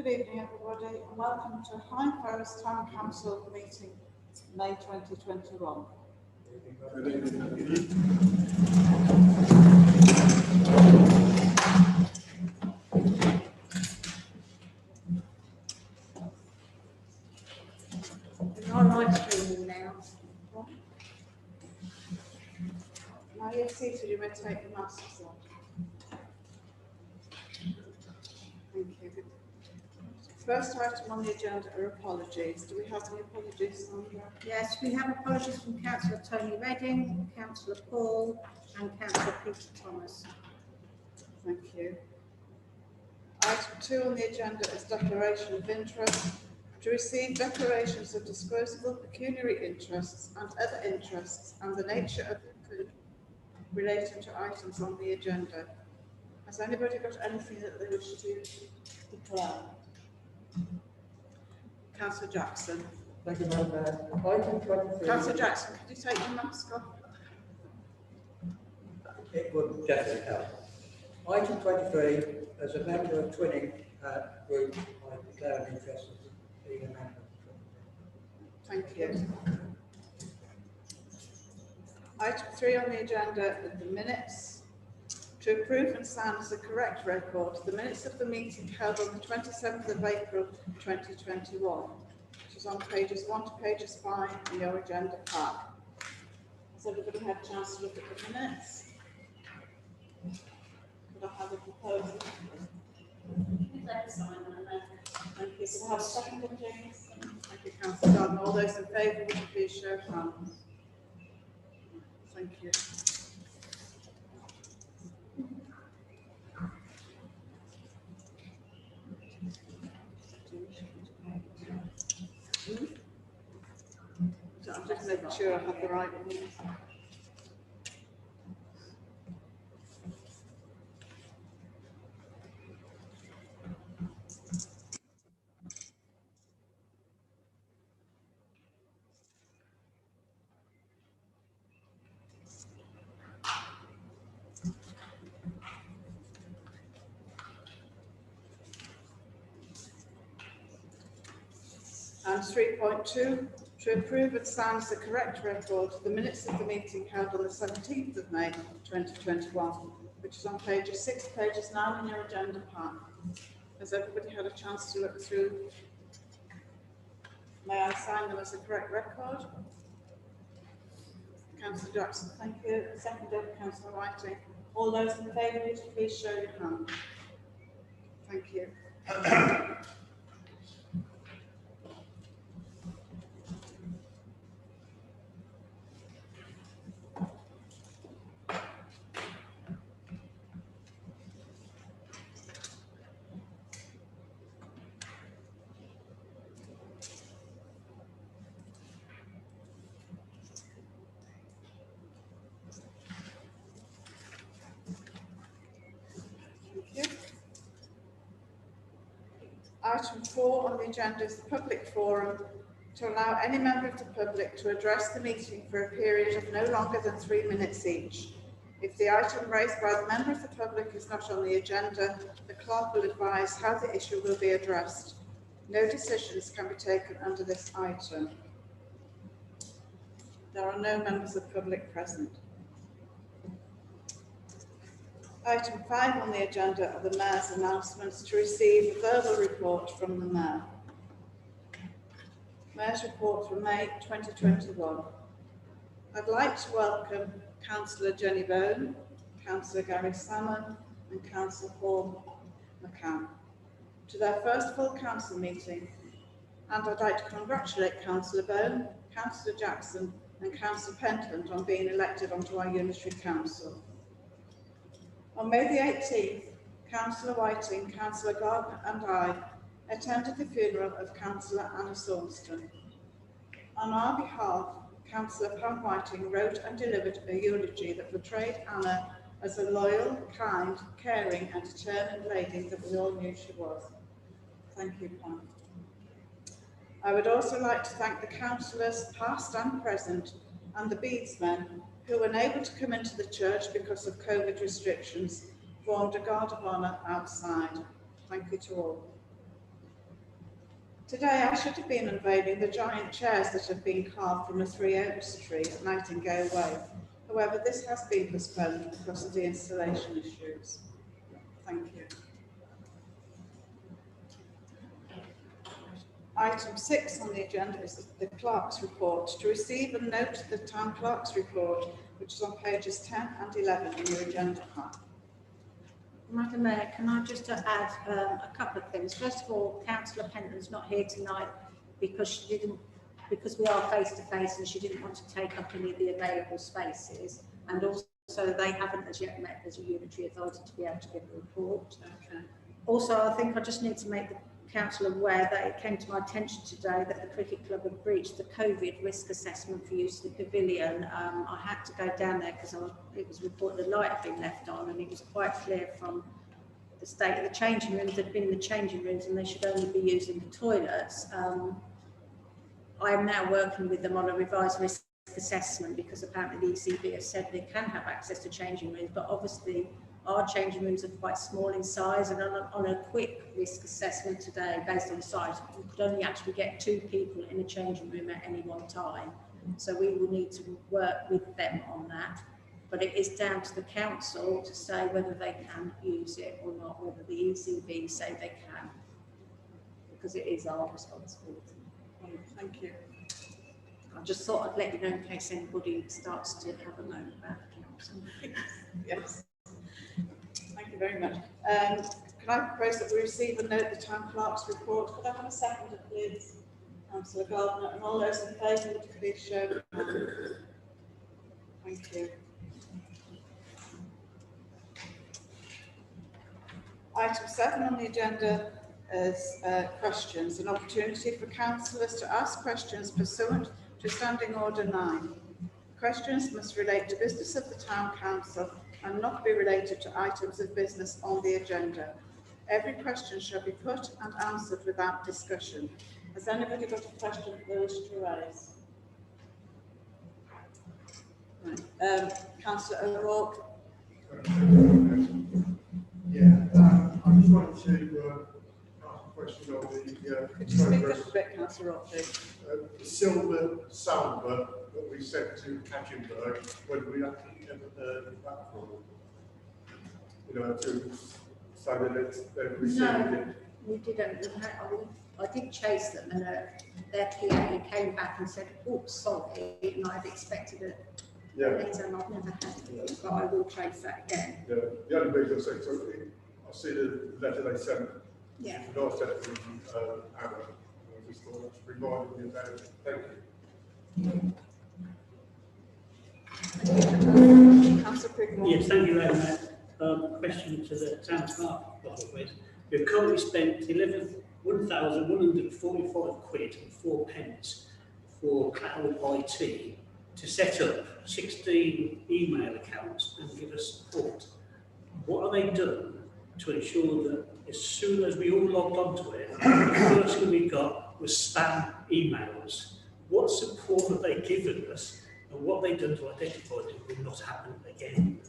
Good evening, everybody, and welcome to High Forest Town Council meeting, May 2021. Good evening. We're on live streaming now. Now you're seated, you may take your masks off. Thank you. First item on the agenda are apologies. Do we have any apologies, Sandra? Yes, we have apologies from Councillor Tony Redding, Councillor Paul and Councillor Peter Thomas. Thank you. Item 2 on the agenda is declaration of interest. To receive declarations of disclosable pecuniary interests and other interests and the nature of income relating to items on the agenda. Has anybody got anything that they wish to declare? Councillor Jackson. Thank you, Madam Mayor. Item 23. Councillor Jackson, could you take your mask off? It would definitely help. Item 23, as a member of Twinning Group, I declare an interest in being a member of Thank you. Item 3 on the agenda are the minutes. To approve and sign as a correct record the minutes of the meeting held on the 27th of April 2021, which is on pages 1 to pages 5 in your agenda pack. Has everybody had a chance to look at the minutes? Could I have a proposal? Thank you. Could I have a second, please? Thank you, Councillor Gardner. All those in favour, would you please show of hands? Thank you. I'm just making sure I have the right ones. And 3.2, to approve and sign as the correct record the minutes of the meeting held on the 17th of May 2021, which is on pages 6 to pages 9 in your agenda pack. Has everybody had a chance to look through? May I sign them as a correct record? Councillor Jackson, thank you. Seconded, Councillor Whiting. All those in favour, would you please show your hand? Thank you. Item 4 on the agenda is the public forum to allow any member of the public to address the meeting for a period of no longer than 3 minutes each. If the item raised by the member of the public is not on the agenda, the clerk will advise how the issue will be addressed. No decisions can be taken under this item. There are no members of the public present. Item 5 on the agenda are the Mayor's announcements to receive a verbal report from the Mayor. Mayor's report for May 2021. I'd like to welcome Councillor Jenny Bone, Councillor Gary Salmon and Councillor Paul McCann to their first full council meeting, and I'd like to congratulate Councillor Bone, Councillor Jackson and Councillor Pentland on being elected onto our unitary council. On May the 18th, Councillor Whiting, Councillor Gardner and I attended the funeral of Councillor Anna Saunstone. On our behalf, Councillor Pam Whiting wrote and delivered a eulogy that portrayed Anna as a loyal, kind, caring and determined lady that we all knew she was. Thank you, Pam. I would also like to thank the councillors, past and present, and the beadsmen who were unable to come into the church because of COVID restrictions, formed a guard of honour outside. Thank you to all. Today I should have been unveiling the giant chairs that have been carved from a 3 oaks tree at Nightingale Way. However, this has been postponed because of the installation issues. Thank you. Item 6 on the agenda is the clerk's report. To receive and note the town clerk's report, which is on pages 10 and 11 in your agenda pack. Madam Mayor, can I just add a couple of things? First of all, Councillor Penton's not here tonight because we are face to face and she didn't want to take up any of the available spaces, and also they haven't as yet met as a unitary authority to be able to give a report. Okay. Also, I think I just need to make the council aware that it came to my attention today that the cricket club had breached the COVID risk assessment for use of the pavilion. I had to go down there because it was reported the light had been left on, and it was quite clear from the state of the changing rooms had been in the changing rooms and they should only be using the toilets. I am now working with them on a revised risk assessment because apparently the ECB has said they can have access to changing rooms, but obviously our changing rooms are quite small in size, and on a quick risk assessment today, based on size, we could only actually get 2 people in a changing room at any one time. So we will need to work with them on that. But it is down to the council to say whether they can use it or not, whether the ECB say they can, because it is our responsibility. Thank you. I just thought I'd let you know in case anybody starts to have a moan about the council. Yes. Thank you very much. Can I propose that we receive and note the town clerk's report? Could I have a seconder, please? Councillor Gardner, and all those in favour, would you please show of hands? Thank you. Item 7 on the agenda is questions, an opportunity for councillors to ask questions pursuant to Standing Order 9. Questions must relate to business of the Town Council and not be related to items of business on the agenda. Every question shall be put and answered without discussion. Has anybody got a question they wish to raise? Right. Councillor O'Rourke. I just wanted to ask a question on the Could you speak up progress. a bit, Councillor O'Rourke, please? The silver salver that we sent to Katchenberg, whether we actually ever heard back from them. You know, to say that they've received it. We didn't. I did chase them, and their PA came back and said, "Oh, sorry," and I'd expected it. Yeah. Later, and I've never had it, but I will chase that again. Yeah. The only reason I say so, I see the letter they sent. Yeah. And I sent it from Anna. I just thought that's reminded me about it. Thank you. Councillor Pridmore. Yes, thank you very much. Question to the town clerk, please. We've currently spent 1,145 quid and 4 pence for cloud IT to set up 16 email accounts and give us support. What have they done to ensure that as soon as we all logged onto it, the first thing we got was spam emails? What support have they given us, and what have they done to identify that it will not happen again?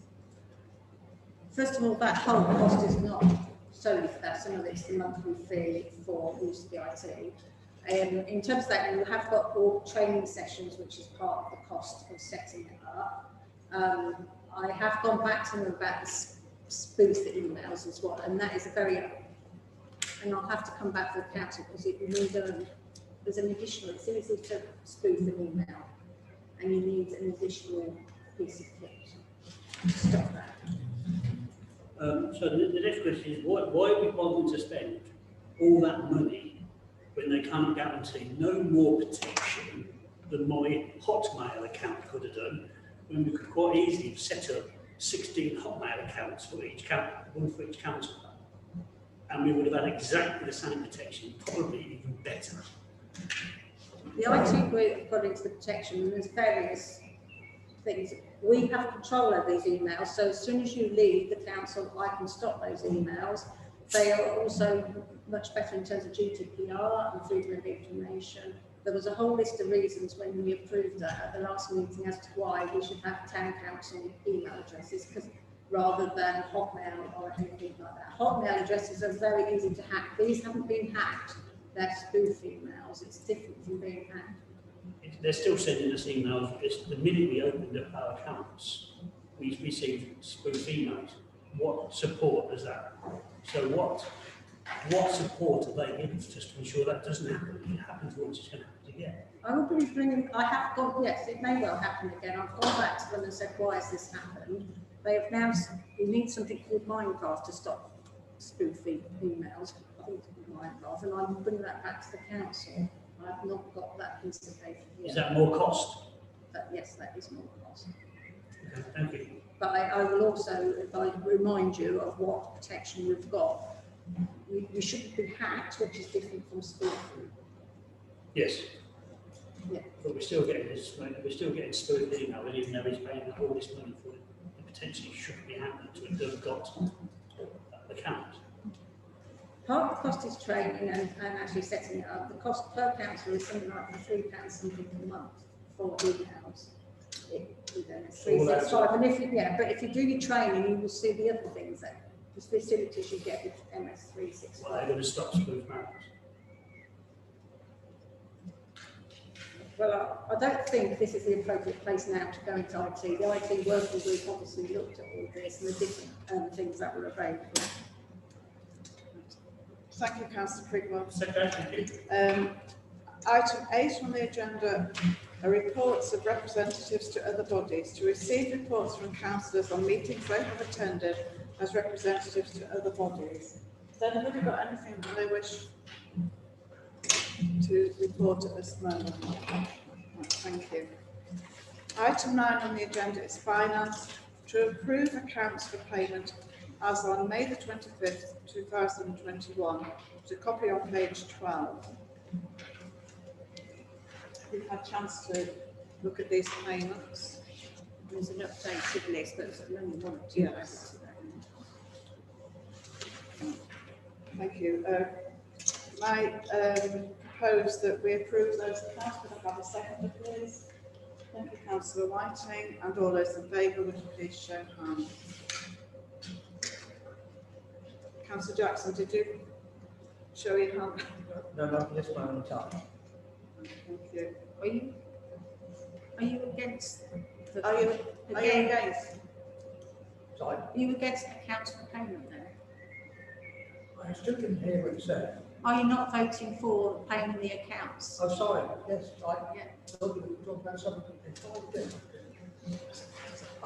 First of all, that whole cost is not solely for that. Some of it's the monthly fee for use of the IT. In terms of that, you have got all training sessions, which is part of the cost of setting it up. I have gone back to them about the spoof emails as well, and that is a very, and I'll have to come back to the council because it needs there's an additional, it's easy to spoof an email, and you need an additional piece of kit to stop that. So the next question is, why are we bothering to spend all that money when they can't guarantee no more protection than my Hotmail account could have done, when we could quite easily have set up 16 Hotmail accounts for each one for each council, and we would have had exactly the same protection, probably even better. The IT group got into the protection, and there's various things. We have control over these emails, so as soon as you leave the council, I can stop those emails. They are also much better in terms of GDPR and freedom of information. There was a whole list of reasons when we approved that at the last meeting as to why we should have town council email addresses, because rather than Hotmail or anything like that. Hotmail addresses are very easy to hack. These haven't been hacked. they're spoof emails, it's different from being hacked. They're still sending us emails. The minute we opened up our accounts, we received spoof emails. What support is that? So what support are they giving us just to ensure that doesn't happen? If it happens once, it's going to happen again. I will be bringing, I have gone, yes, it may well happen again. I've gone back to them and said, why has this happened? They have now, we need something called Minecraft to stop spoofing emails. I think it's called Minecraft, and I'm bringing that back to the council. I've not got that piece of paper yet. Is that more cost? But yes, that is more cost. Okay, thank you. But I will also remind you of what protection we've got. We shouldn't be hacked, which is different from spoofing. Yes. Yeah. But we're still getting this. We're still getting spoofed email, and even though he's paying all this money for it, it potentially shouldn't be happening to it. They've got the account. Part of the cost is training and actually setting it up. The cost per council is something like £3 something a month for emails. It's 365, and if you do your training, you will see the other things that the facilities you get with MS 365. Well, they're going to stop spoof mails. Well, I don't think this is the appropriate place now to go into IT. The IT working group obviously looked at all this and the different things that were available. Thank you, Councillor Pridmore. Secretary, thank you. Item 8 on the agenda are reports of representatives to other bodies. To receive reports from councillors on meetings they have attended as representatives to other bodies. Has anybody got anything that they wish to report at this moment? Right, thank you. Item 9 on the agenda is finance. To approve accounts for payment as on May the 25th, 2021. There's a copy on page 12. We've had a chance to look at these payments. There's an updated list, but there's only one or two. Yes. Thank you. I propose that we approve those accounts. Could I have a second, please? Thank you, Councillor Whiting, and all those in favour, would you please show hands? Councillor Jackson, did you show your hand? No, not at this moment in time. Thank you. Are you against? Are you against? Sorry, Are you against accounts for payment then? I still didn't hear what you said. Are you not voting for paying the accounts? Oh, sorry, yes, Yeah. thought you were talking about something entirely different.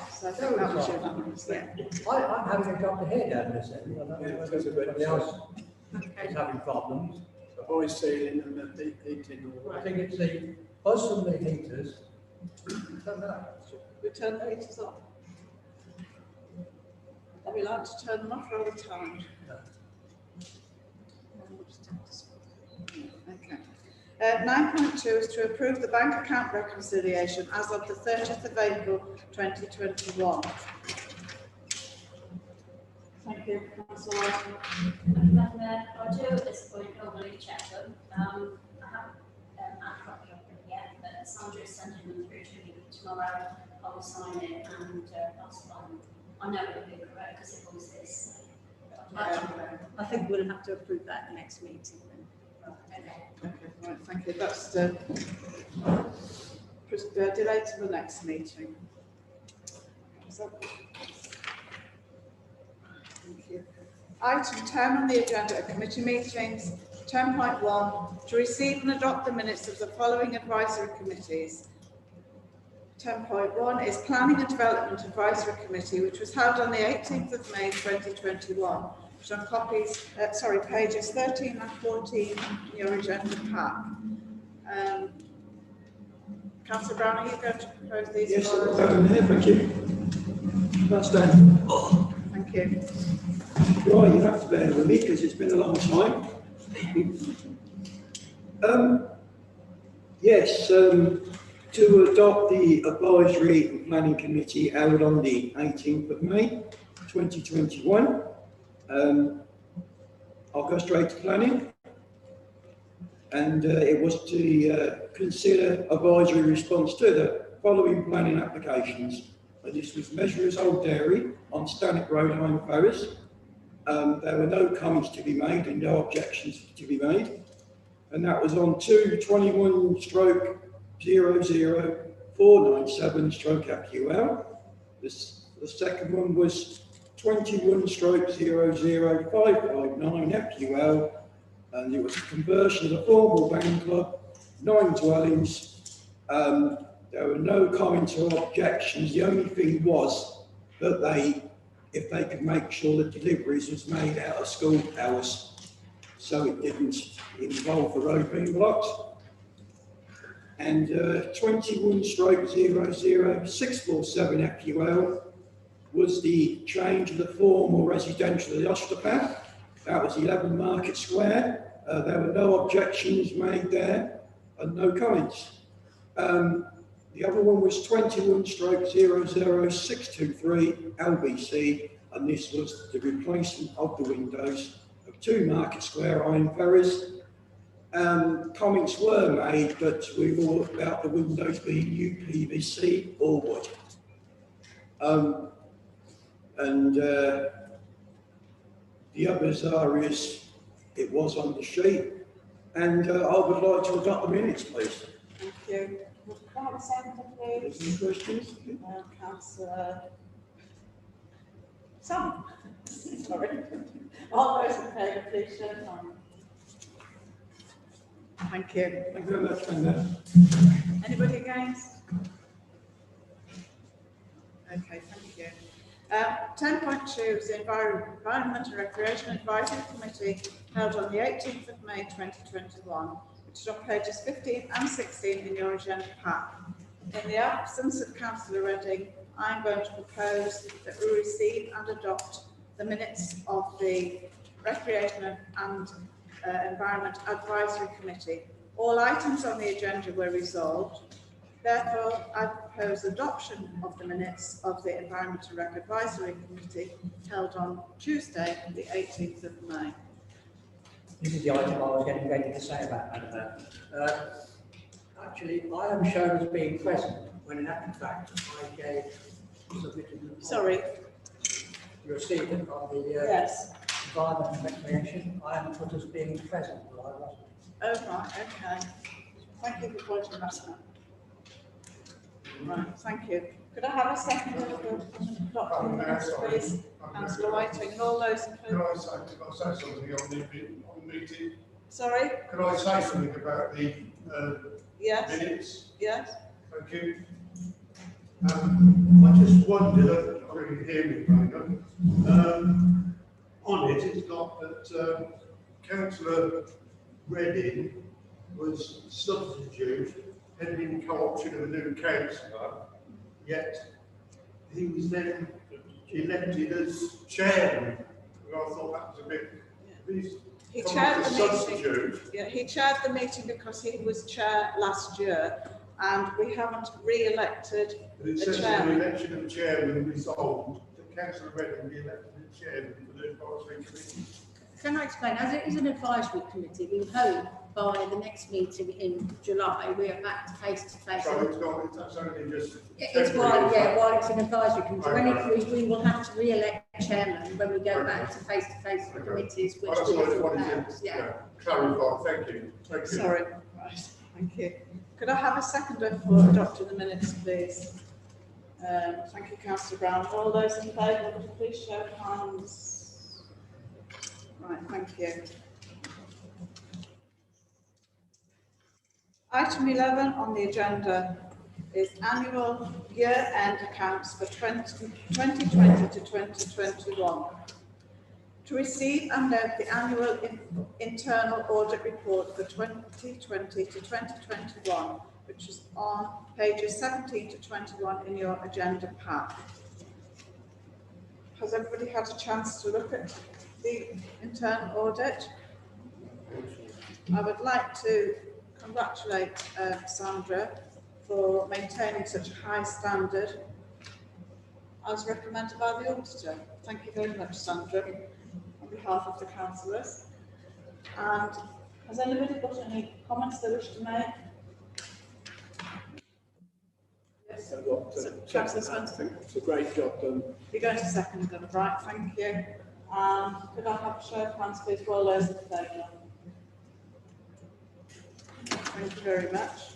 So I think that was your hand. Yeah. I'm having a drop the head out of this end. I don't know whether anybody else is having problems. The voice ceiling and the heating. I think it's the buzz from the heaters. I don't know. We turn the heaters off. And we like to turn them off all the time. Okay. 9.2 is to approve the bank account reconciliation as of the 30th of April 2021. Thank you, Councillor Whiting. Madam Mayor, I do at this point normally check them. I haven't had a copy of them yet, but Sandra is sending them through to me tomorrow. I will sign it and pass it on. I know it'll be correct because it always is. I think we'll have to approve that at the next meeting then. Okay, right, thank you. That's delayed to the next meeting. Thank you. Item 10 on the agenda are committee meetings. 10.1, to receive and adopt the minutes of the following advisory committees. 10.1 is Planning and Development Advisory Committee, which was held on the 18th of May 2021, which on copies, pages 13 and 14 in your agenda pack. Councillor Brown, are you going to propose these? Yes, for us? Madam Mayor, thank you. Stand. Thank you. Right, you have to bear with me because it's been a long time. Yes, to adopt the advisory and planning committee held on the 18th of May 2021. I'll go straight to planning. And it was to consider advisory response to the following planning applications. This was Measures Old Dairy on Stanwick Road, Home Forest. There were no comments to be made and no objections to be made. and that was on 221/00497/FQL. The second one was 21/00559 and it was a conversion of the formal van club, 9 dwellings. There were no comments or objections. The only thing was that if they could make sure the deliveries was made out of school hours, so it didn't involve the road being blocked. And 21/00647 was the change of the formal residential of the osteopath. That was 11 Market Square. There were no objections made there and no comments. The other one was 21/00623 LBC, and this was the replacement of the windows of 2 Market Square iron ferries. Comments were made, but we were all about the windows being UPVC or wood. The others are it was on the sheet, and I would like to adopt the minutes, please. Thank you. Can I have a second, please? Any questions? Councillor Sam. Sorry. All those in favour, please show of hands. Thank you. Thank you very much, Brenda. Anybody against? Okay, thank you. 10.2 is the Environment and Recreation Advisory Committee held on the 18th of May 2021, which is on pages 15 and 16 in your agenda pack. In the absence of Councillor Redding, I'm going to propose that we receive and adopt the minutes of the Recreation and Environment Advisory Committee. All items on the agenda were resolved. Therefore, I propose adoption of the minutes of the Environment and Rec Advisory Committee held on Tuesday, the 18th of May. This is the item I was getting ready to say about, Madam Mayor. Actually, I am shown as being present when in actual fact I submitted. Sorry. You received it on the Yes. Environment and Recreation. I am put as being present, but I wasn't. Oh, right, okay. Thank you for pointing that out. Right, thank you. Could I have a second of the document, please? Councillor Whiting, and all those in Can favour? I say something on the meeting? Sorry? Can I say something about the Yes, minutes? yes. Thank you. I just wondered, I really hear me, Brenda. On it, it's got that Councillor Redding was substitute pending co-option of a new councillor, yet he was then elected as chairman. And I thought that was a bit. He chaired the meeting. Yeah, he chaired the meeting because he was chair last year, and we haven't re-elected But it the says the chairman. election of chairman resolved that Councillor Redding be elected as chairman for the advisory committee. Can I explain? As it is an advisory committee, we hope by the next meeting in July, we are back to face-to-face. So it's not, that's only just. It's while it's an advisory committee. When we will have to re-elect chairman when we go back to face-to-face committees, which That's we what I have wanted to clarify. Thank you. Thank you. Sorry. Right, thank you. Could I have a seconder for adopting the minutes, please? Thank you, Councillor Brown. All those in favour, please show of hands. Right, thank you. Item 11 on the agenda is annual year-end accounts for 2020 to 2021. To receive and note the annual internal audit report for 2020 to 2021, which is on pages 17 to 21 in your agenda pack. Has everybody had a chance to look at the internal audit? I would like to congratulate Sandra for maintaining such a high standard as recommended by the auditor. Thank you very much, Sandra, on behalf of the councillors. And has anybody got any comments they wish to make? Yes. Councillor Swenson. It's a great job done. You're going to second them, right? Thank you. Could I have a show of hands, please, for all those in favour? Thank you very much.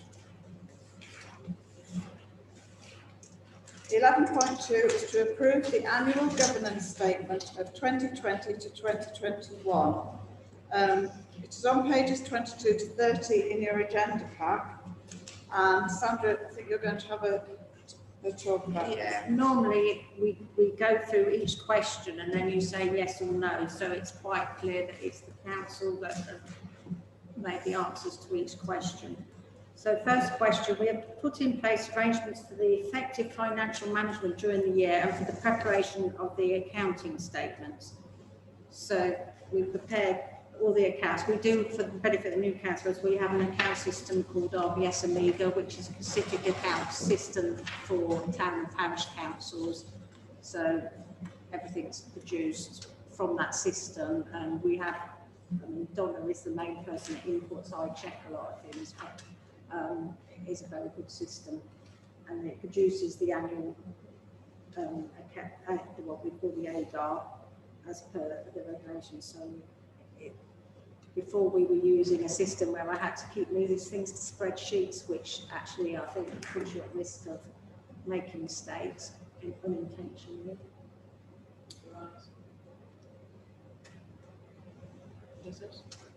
11.2 is to approve the annual governance statement of 2020 to 2021. It is on pages 22 to 30 in your agenda pack. And Sandra, I think you're going to have a talk about it. Yeah, normally we go through each question and then you say yes or no, so it's quite clear that it's the council that have made the answers to each question. So first question, we have put in place arrangements for the effective financial management during the year and for the preparation of the accounting statements. So we've prepared all the accounts. We do, for the benefit of the new councillors, we have an account system called RBS Amiga, which is a specific account system for town and parish councils. So everything's produced from that system, and we have, I mean, Donna is the main person that inputs. I check a lot of things, but it is a very good system, and it produces the annual what we call the ADAR as per the regulations. So before we were using a system where I had to keep moving things to spreadsheets, which actually I think puts you at risk of making mistakes unintentionally.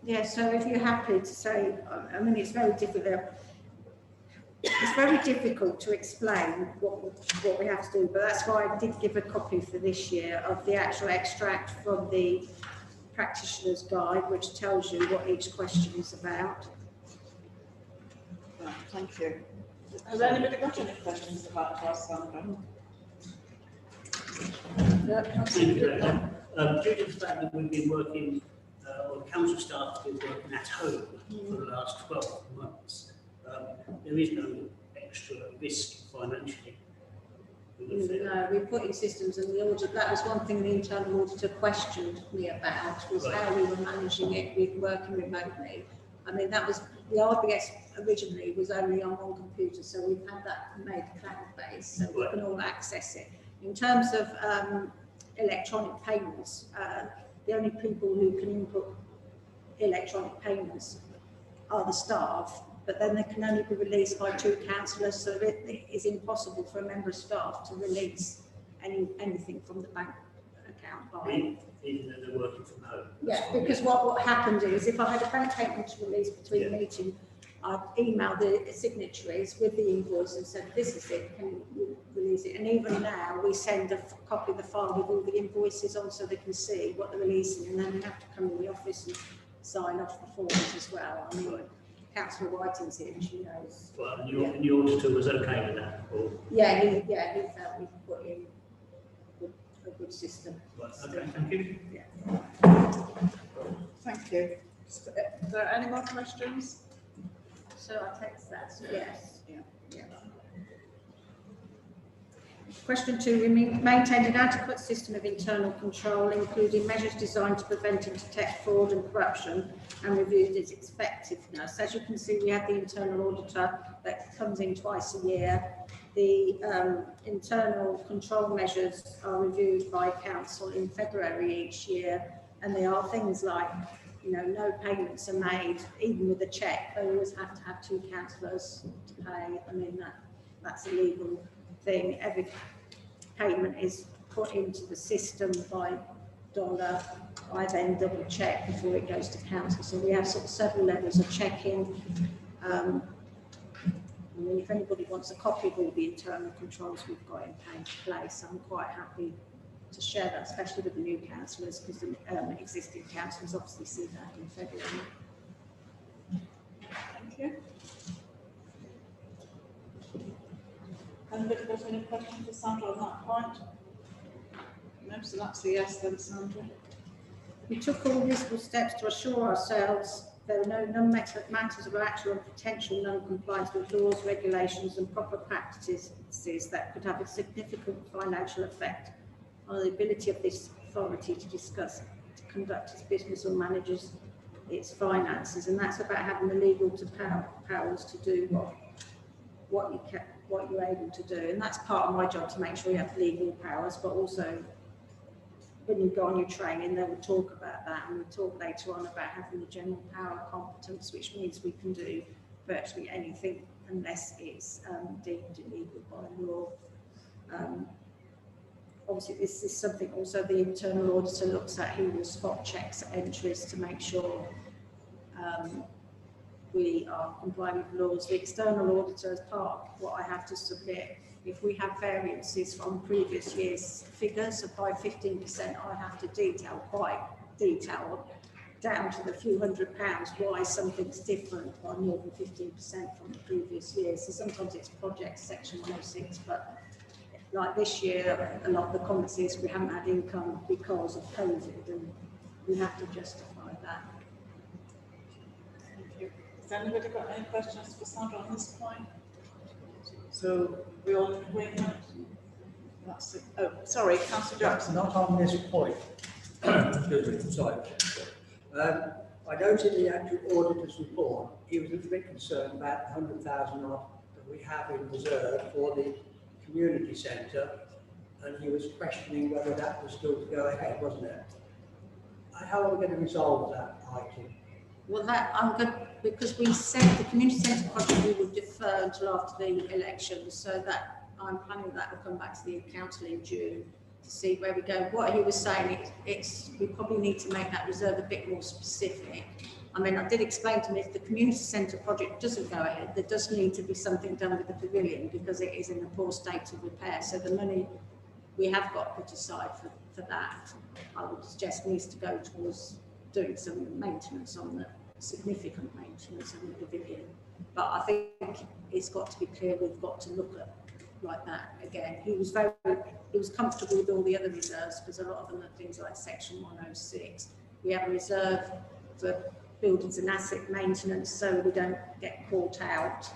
Yeah, so if you're happy to say, I mean, it's very difficult. It's very difficult to explain what we have to do, but that's why I did give a copy for this year of the actual extract from the practitioner's guide, which tells you what each question is about. Right, thank you. Has anybody got any questions about our Sandra? Due to the fact that we've been working, or council staff have been working at home for the last 12 months, there is no extra risk financially. No, we put in systems, and the audit, that was one thing the internal auditor questioned me about, was how we were managing it with working remotely. I mean, that was, the RBS originally was only on one computer, so we've had that made cloud-based, so we can all access it. In terms of electronic payments, the only people who can input electronic payments are the staff, but then they can only be released by 2 councillors, so it is impossible for a member of staff to release anything from the bank account. Even though they're working from home. Yeah, because what happened is, if I had a bank statement to release between the meeting, I'd email the signatories with the invoice and said, this is it, can you release it? And even now, we send a copy of the file with all the invoices on so they can see what they're releasing, and then they have to come in the office and sign off the forms as well. I mean, Councillor Whiting's here, and she knows. Well, and your auditor was okay with that? Or? Yeah, he felt we put in a good system. Right, okay, thank you. Yeah. Thank you. Is there any more questions? So I text that, so yes. Yeah. Yeah. Question 2, we maintained an adequate system of internal control, including measures designed to prevent and detect fraud and corruption, and reviewed its effectiveness. As you can see, we have the internal auditor that comes in twice a year. The internal control measures are reviewed by council in February each year, and they are things like, you know, no payments are made, even with a cheque. They always have to have 2 councillors to pay. I mean, that's a legal thing. Every payment is put into the system by Donna. I then double check before it goes to council. So we have sort of several levels of checking. I mean, if anybody wants a copy of all the internal controls we've got in place, I'm quite happy to share that, especially with the new councillors, because the existing councillors obviously see that in February. Thank you. Anybody got any questions for Sandra on that point? No, so that's a yes then, Sandra. We took all reasonable steps to assure ourselves there are no matters of actual or potential non-compliance with laws, regulations and proper practices that could have a significant financial effect on the ability of this authority to conduct its business or manages its finances. And that's about having the legal powers to do what you're able to do. And that's part of my job, to make sure you have legal powers, but also when you go on your training, they will talk about that, and we'll talk later on about having the general power competence, which means we can do virtually anything unless it's deemed illegal by law. Obviously, this is something also the internal auditor looks at. He will spot checks entries to make sure we are complying with laws. The external auditor, as part of what I have to submit, if we have variances from previous year's figures of by 15%, I have to quite detail down to the few £100s why something's different by more than 15% from the previous year. So sometimes it's project section 106, but like this year, a lot of the comments is we haven't had income because of COVID, and we have to justify that. Thank you. Has anybody got any questions for Sandra on this point? So we all in agreement? That's it. Oh, sorry, Councillor Jackson. Not on this point. Excuse me, sorry. I noted in the actual auditor's report, he was a bit concerned about the 100,000 odd that we have in reserve for the community centre, and he was questioning whether that was still to go ahead, wasn't it? How are we going to resolve that item? Well, that I'm good, because we said the community centre project we would defer until after the elections, so that I'm planning that will come back to the council in June to see where we go. What he was saying, we probably need to make that reserve a bit more specific. I mean, I did explain to him if the community centre project doesn't go ahead, there does need to be something done with the pavilion because it is in a poor state of repair. So the money we have got put aside for that, I would suggest needs to go towards doing some maintenance on the significant maintenance on the pavilion. But I think it's got to be clear we've got to look at like that again. He was comfortable with all the other reserves because a lot of them are things like section 106. We have a reserve for buildings and asset maintenance so we don't get caught out.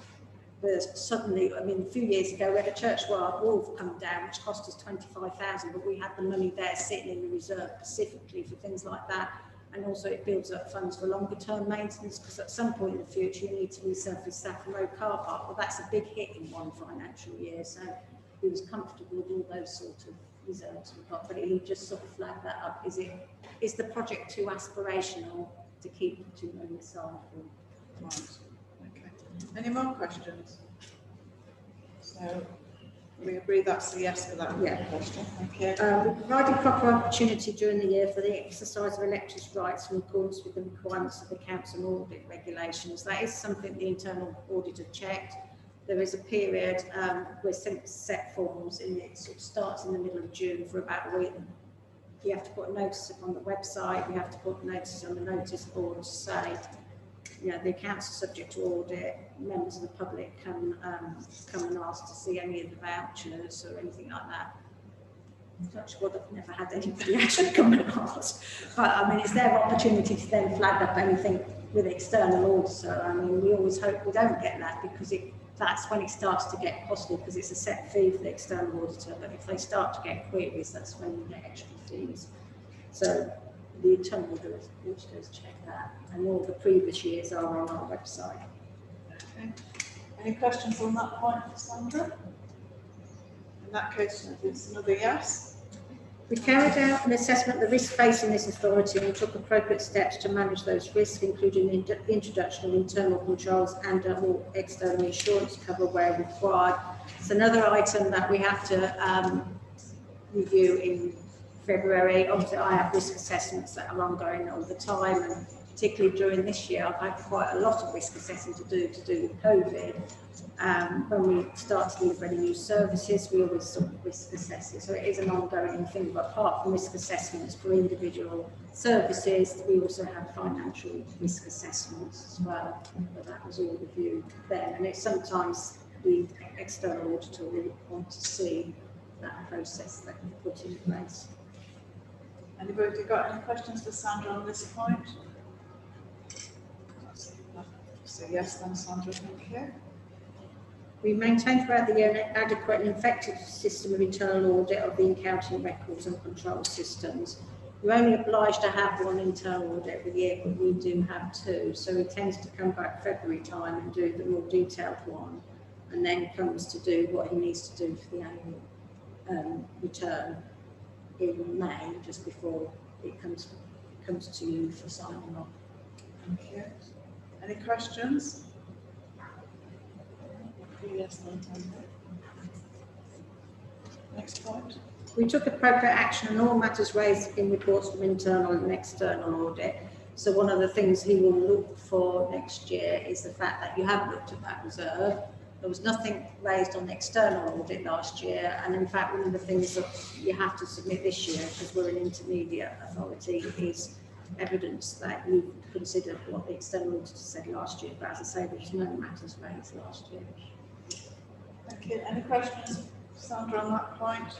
There's suddenly, I mean, a few years ago we had a churchward wall come down which cost us 25,000, but we had the money there sitting in the reserve specifically for things like that. And also it builds up funds for longer term maintenance because at some point in the future you need to resurface Saffron Road car park. Well, that's a big hit in one financial year, so he was comfortable with all those sort of reserves we've got, but he just sort of flagged that up. Is the project too aspirational to keep the 2 million aside for? Right. Okay. Any more questions? So we agree that's a yes for that question. Thank you. We provided proper opportunity during the year for the exercise of electors' rights in accordance with the requirements of the council audit regulations. That is something the internal auditor checked. There is a period where set forms in it sort of starts in the middle of June for about a week. You have to put a notice up on the website, you have to put notices on the notice board to say, you know, the accounts are subject to audit, members of the public can come and ask to see any of the vouchers or anything like that. Touch wood, I've never had anybody actually come and ask. But I mean, it's their opportunity to then flag up anything with external auditor. I mean, we always hope we don't get that because that's when it starts to get costly because it's a set fee for the external auditor. But if they start to get queries, that's when you get extra fees. So the internal auditors check that, and all the previous years are on our website. Okay. Any questions on that point, Sandra? In that case, it's another yes. We carried out an assessment of the risk facing this authority and took appropriate steps to manage those risks, including the introduction of internal controls and more external insurance cover where required. It's another item that we have to review in February. Obviously, I have risk assessments that are ongoing all the time, and particularly during this year, I've had quite a lot of risk assessing to do with COVID. When we start to deliver any new services, we always sort of risk assess it. So it is an ongoing thing, but apart from risk assessments for individual services, we also have financial risk assessments as well. But that was all reviewed then. And it's sometimes the external auditor will want to see that process that we put in place. Anybody got any questions for Sandra on this point? So yes, then Sandra, thank you. We maintain throughout the year an adequate and effective system of internal audit of the accounting records and control systems. We're only obliged to have one internal audit every year, but we do have 2. So he tends to come back February time and do the more detailed one, and then comes to do what he needs to do for the annual return in May, just before it comes to you for signing off. Thank you. Any questions? Yes, no, next point. We took appropriate action on all matters raised in reports from internal and external audit. So one of the things he will look for next year is the fact that you have looked at that reserve. There was nothing raised on the external audit last year, and in fact one of the things that you have to submit this year, because we're an intermediate authority, is evidence that you've considered what the external auditor said last year. But as I say, there was no matters raised last year. Thank you. Any questions, Sandra, on that point?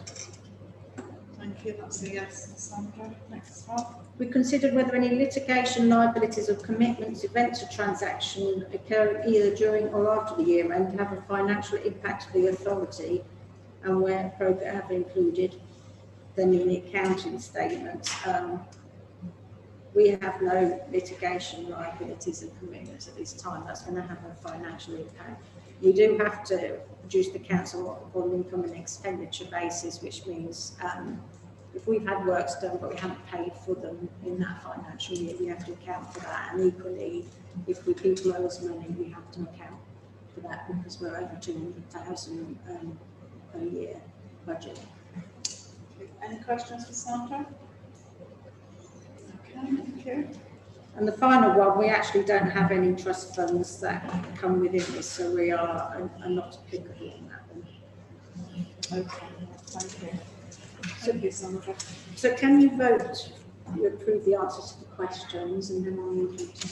Thank you. That's a yes, Sandra. Next one. We considered whether any litigation liabilities of commitments, events or transactions occurring either during or after the year end have a financial impact to the authority, and where appropriate have included them in the accounting statements. We have no litigation liabilities and commitments at this time. That's going to have a financial impact. We do have to produce the accounts on an income and expenditure basis, which means if we've had works done but we haven't paid for them in that financial year, we have to account for that. And equally, if people owe us money, we have to account for that because we're over 200,000 per year budget. Any questions for Sandra? Okay, thank you. And the final one, we actually don't have any trust funds that come within this, so we are not applicable on that one. Okay, thank you. Thank you, Sandra. So can you vote, you approve the answers to the questions, and then I'll move you to...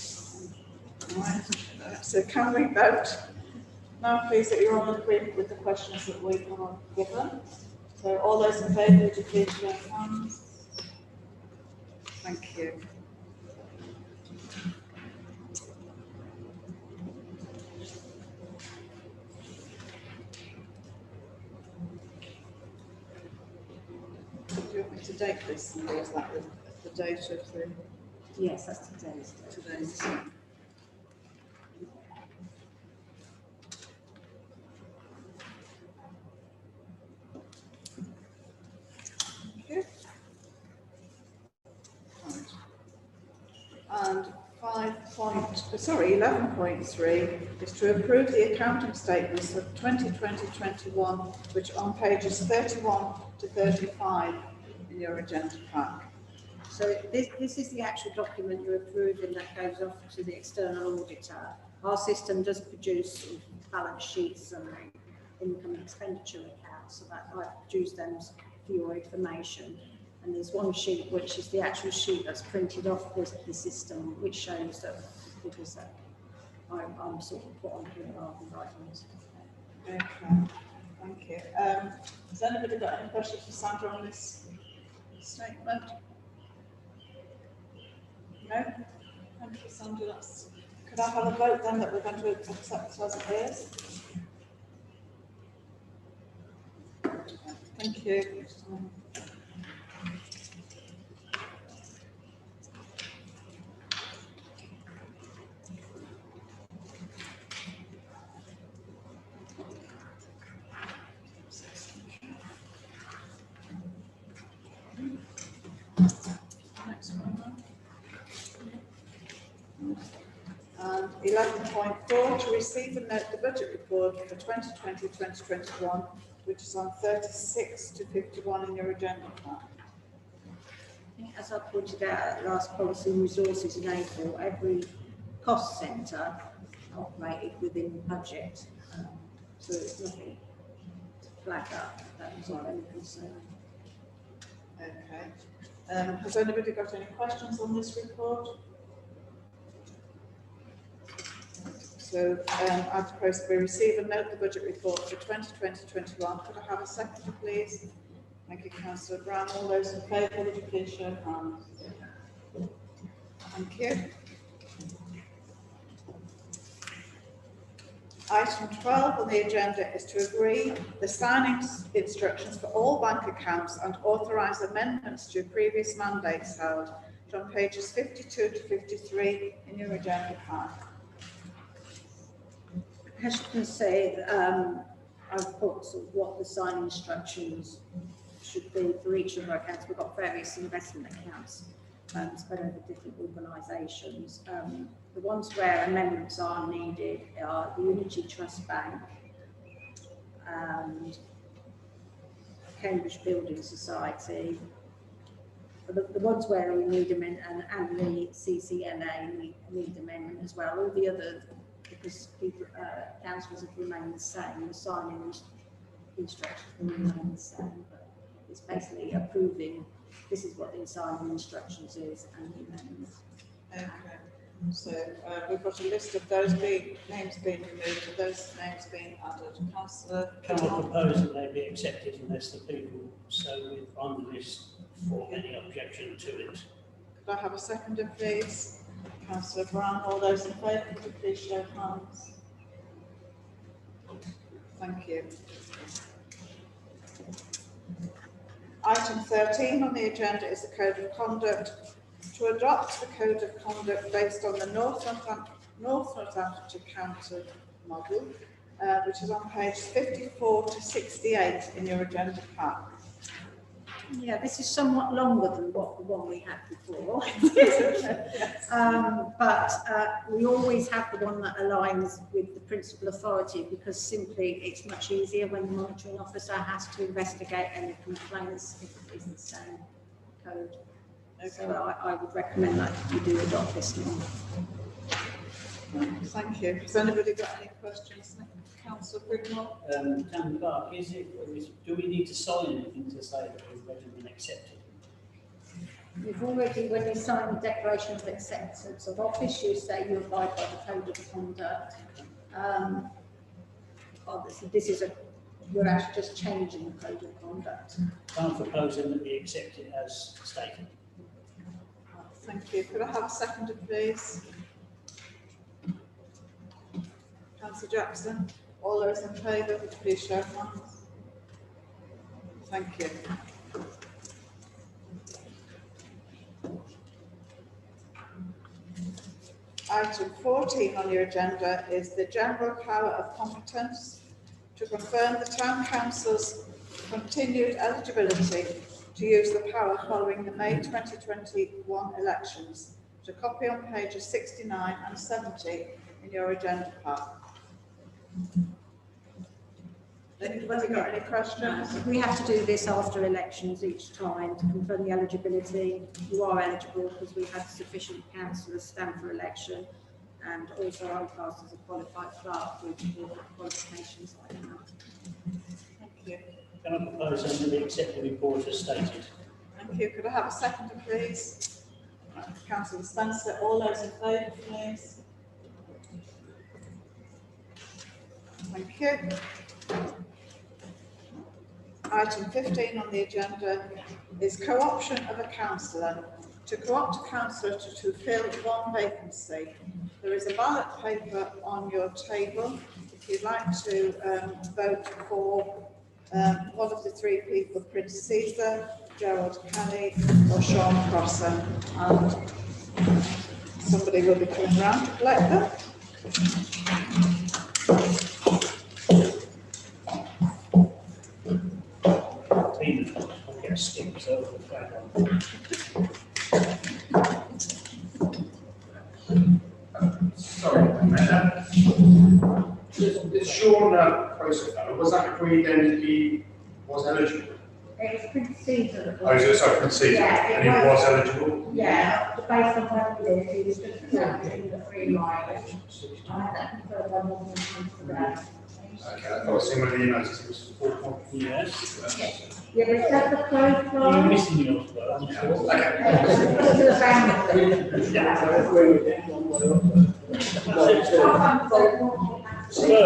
Right. So can we vote now, please, that you're all in agreement with the questions that we are given? So all those in favour, would you please show your hands? Thank you. Do you want me to date this, or is that the date of the Yes, that's today's. today's? Thank you. Right. And 11.3 is to approve the accounting statements of 2020-21, which are on pages 31 to 35 in your agenda pack. So this is the actual document you're approving that goes off to the external auditor. Our system does produce balance sheets and income and expenditure accounts, so that I produce them for your information. And there's one sheet which is the actual sheet that's printed off the system, which shows that figures that I'm sort of put on here are the right ones. Okay, thank you. Has anybody got any questions for Sandra on this statement? No? Thank you, Sandra. Could I have a vote then that we're going to accept as it is? Thank you. Next one. And 11.4, to receive and note the budget report for 2020-2021, which is on 36 to 51 in your agenda pack. As I pointed out at last policy and resources in April, every cost centre operated within the budget, so there's nothing to flag up that was of any concern. Okay. Has anybody got any questions on this report? So I propose we receive and note the budget report for 2020-21. Could I have a second, please? Thank you, Councillor Brown. All those in favour, would you please show your hands? Thank you. Item 12 on the agenda is to agree the signing instructions for all bank accounts and authorise amendments to previous mandates held, on pages 52 to 53 in your agenda pack. As you can see, I've put sort of what the signing instructions should be for each of our accounts. We've got various investment accounts spread over different organisations. The ones where amendments are needed are the Unity Trust Bank, and Cambridge Building Society. The ones where we need amendment and the CCNA need amendment as well. All the others, because people, councillors have remained the same, the signing instructions will remain the same. But it's basically approving, this is what the signing instructions is and the amendments. Okay, so we've got a list of those names being removed and those names being added. Councillor Can I propose that they be accepted unless the people so on the list for any objection to it? Could I have a seconder, please? Councillor Brown, all those in favour, could you please show hands? Thank you. Item 13 on the agenda is the Code of Conduct. To adopt the Code of Conduct based on the North Northamptonshire County model, which is on pages 54 to 68 in your agenda pack. Yeah, this is somewhat longer than what the one we had before. But we always have the one that aligns with the principal authority, because simply it's much easier when the monitoring officer has to investigate any complaints if it is the same code. Okay. So I would recommend that you do adopt this one. Thank you. Has anybody got any questions? Councillor Brigmore? Dan Clark, do we need to sign anything to say that we've read them and accepted? You've already, when you sign the declaration of acceptance of office, you say you abide by the Code of Conduct. Obviously, we're actually just changing the Code of Conduct. I'm proposing that we accept it as stated. Thank you. Could I have a seconder, please? Councillor Jackson, all those in favour, would you please show hands? Thank you. Item 14 on your agenda is the general power of competence to confirm the Town Council's continued eligibility to use the power following the May 2021 elections. To copy on pages 69 and 70 in your agenda pack. Anybody got any questions? We have to do this after elections each time to confirm the eligibility. You are eligible because we had sufficient councillors stand for election, and also I'm classed as a qualified clerk with qualifications like that. Thank you. Can I propose that we accept the report as stated? Thank you. Could I have a seconder, please? Councillor Spencer, all those in favour, please. Thank you. Item 15 on the agenda is co-option of a councillor. To co-opt a councillor to fill one vacancy. There is a ballot paper on your table. If you'd like to vote for one of the three people, Prince Caesar, Gerald Kelly or Sean Crosser. And somebody will be coming round to collect them. I'll get a stick so the flag on. Sorry, the Sean process, was that agreed then that he was eligible? It was Prince Caesar. Oh, so sorry, Prince Caesar, Yeah, and he was eligible? Yeah, based on what he did, he was just accepting the free mileage. I had that confirmed by more than today. Okay, I thought seeing one of the emails, it was 4 Yes. Yeah, but is that the code You're line? missing yours, but I'm sure.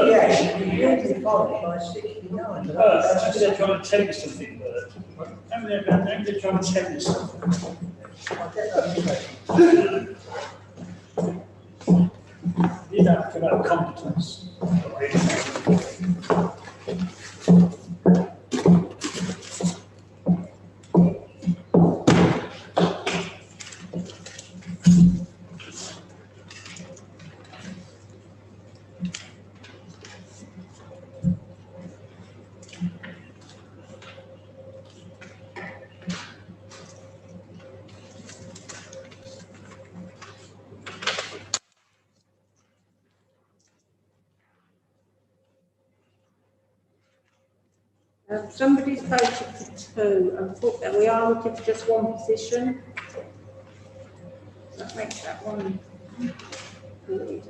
Yes, you usually qualify 69. Maybe they're trying to tell you something, Bert. Maybe they're trying to tell you something. You don't have to know competence. Somebody's voted for 2 and thought that we are looking for just one position. That makes that one good.